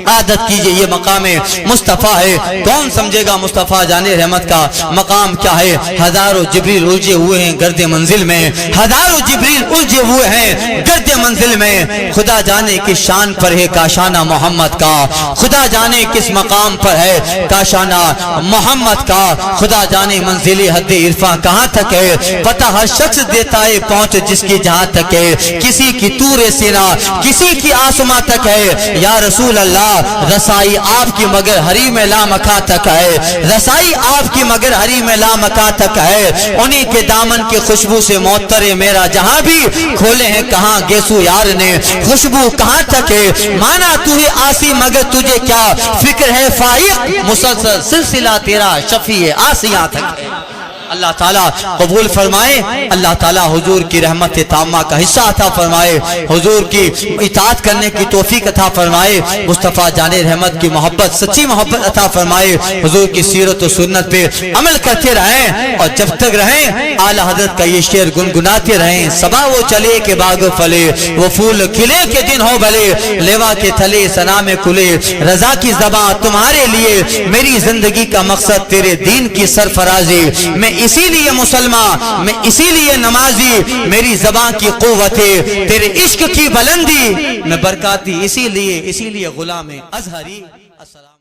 عادت کیجئے. یہ مقام مصطفیٰ ہے. کون سمجھے گا مصطفیٰ جان رحمت کا مقام کیا ہے؟ ہزاروں جبریل الجھے ہوئے ہیں گرد منزل میں, ہزاروں جبریل الجھے ہوئے ہیں گرد منزل میں. خدا جانے کس شان پر ہے کاشانہ محمد کا, خدا جانے کس مقام پر ہے کاشانہ محمد کا. خدا جانے منزل حد عرفاں کہاں تک ہے, پتہ ہر شخص دیتا ہے پہنچ جس کی جہاں تک ہے. کسی کی طور سینا, کسی کی آسماں تک ہے، یا رسول اللہ رسائی آپ کی مگر حریم لامکاں تک ہے، رسائی آپ کی مگر حریم لامکاں تک ہے، انہی کے دامن کی خوشبو سے معطر میرا جہاں بھی، کھولے ہیں کہاں گیسو یار نے، خوشبو کہاں تک ہے، مانا تو ہی آسی مگر تجھے کیا فکر ہے فائق، مسلسل سلسلہ تیرا شفیع آسیاں تک ہے۔ اللہ تعالیٰ قبول فرمائے، اللہ تعالیٰ حضور کی رحمت تامہ کا حصہ عطا فرمائے، حضور کی اطاعت کرنے کی توفیق عطا فرمائے، مصطفیٰ جان رحمت کی محبت سچی محبت عطا فرمائے، حضور کی سیرت و سنت پہ عمل کرتے رہیں، اور جب تک رہیں اعلی حضرت کا یہ شعر گنگناتے رہیں، صبا وہ چلے کہ باغ پھلے، وہ پھول کھلے کے دن ہو بھلے، لیوا کے تھلے ثنا میں کھلے، رضا کی زبان تمہارے لیے، میری زندگی کا مقصد تیرے دین کی سرفرازی، میں اسی لیے مسلمان، میں اسی لیے نمازی، میری زبان کی قوت ہے تیرے عشق کی بلندی، میں برکاتی اسی لیے غلام ازہری۔ السلام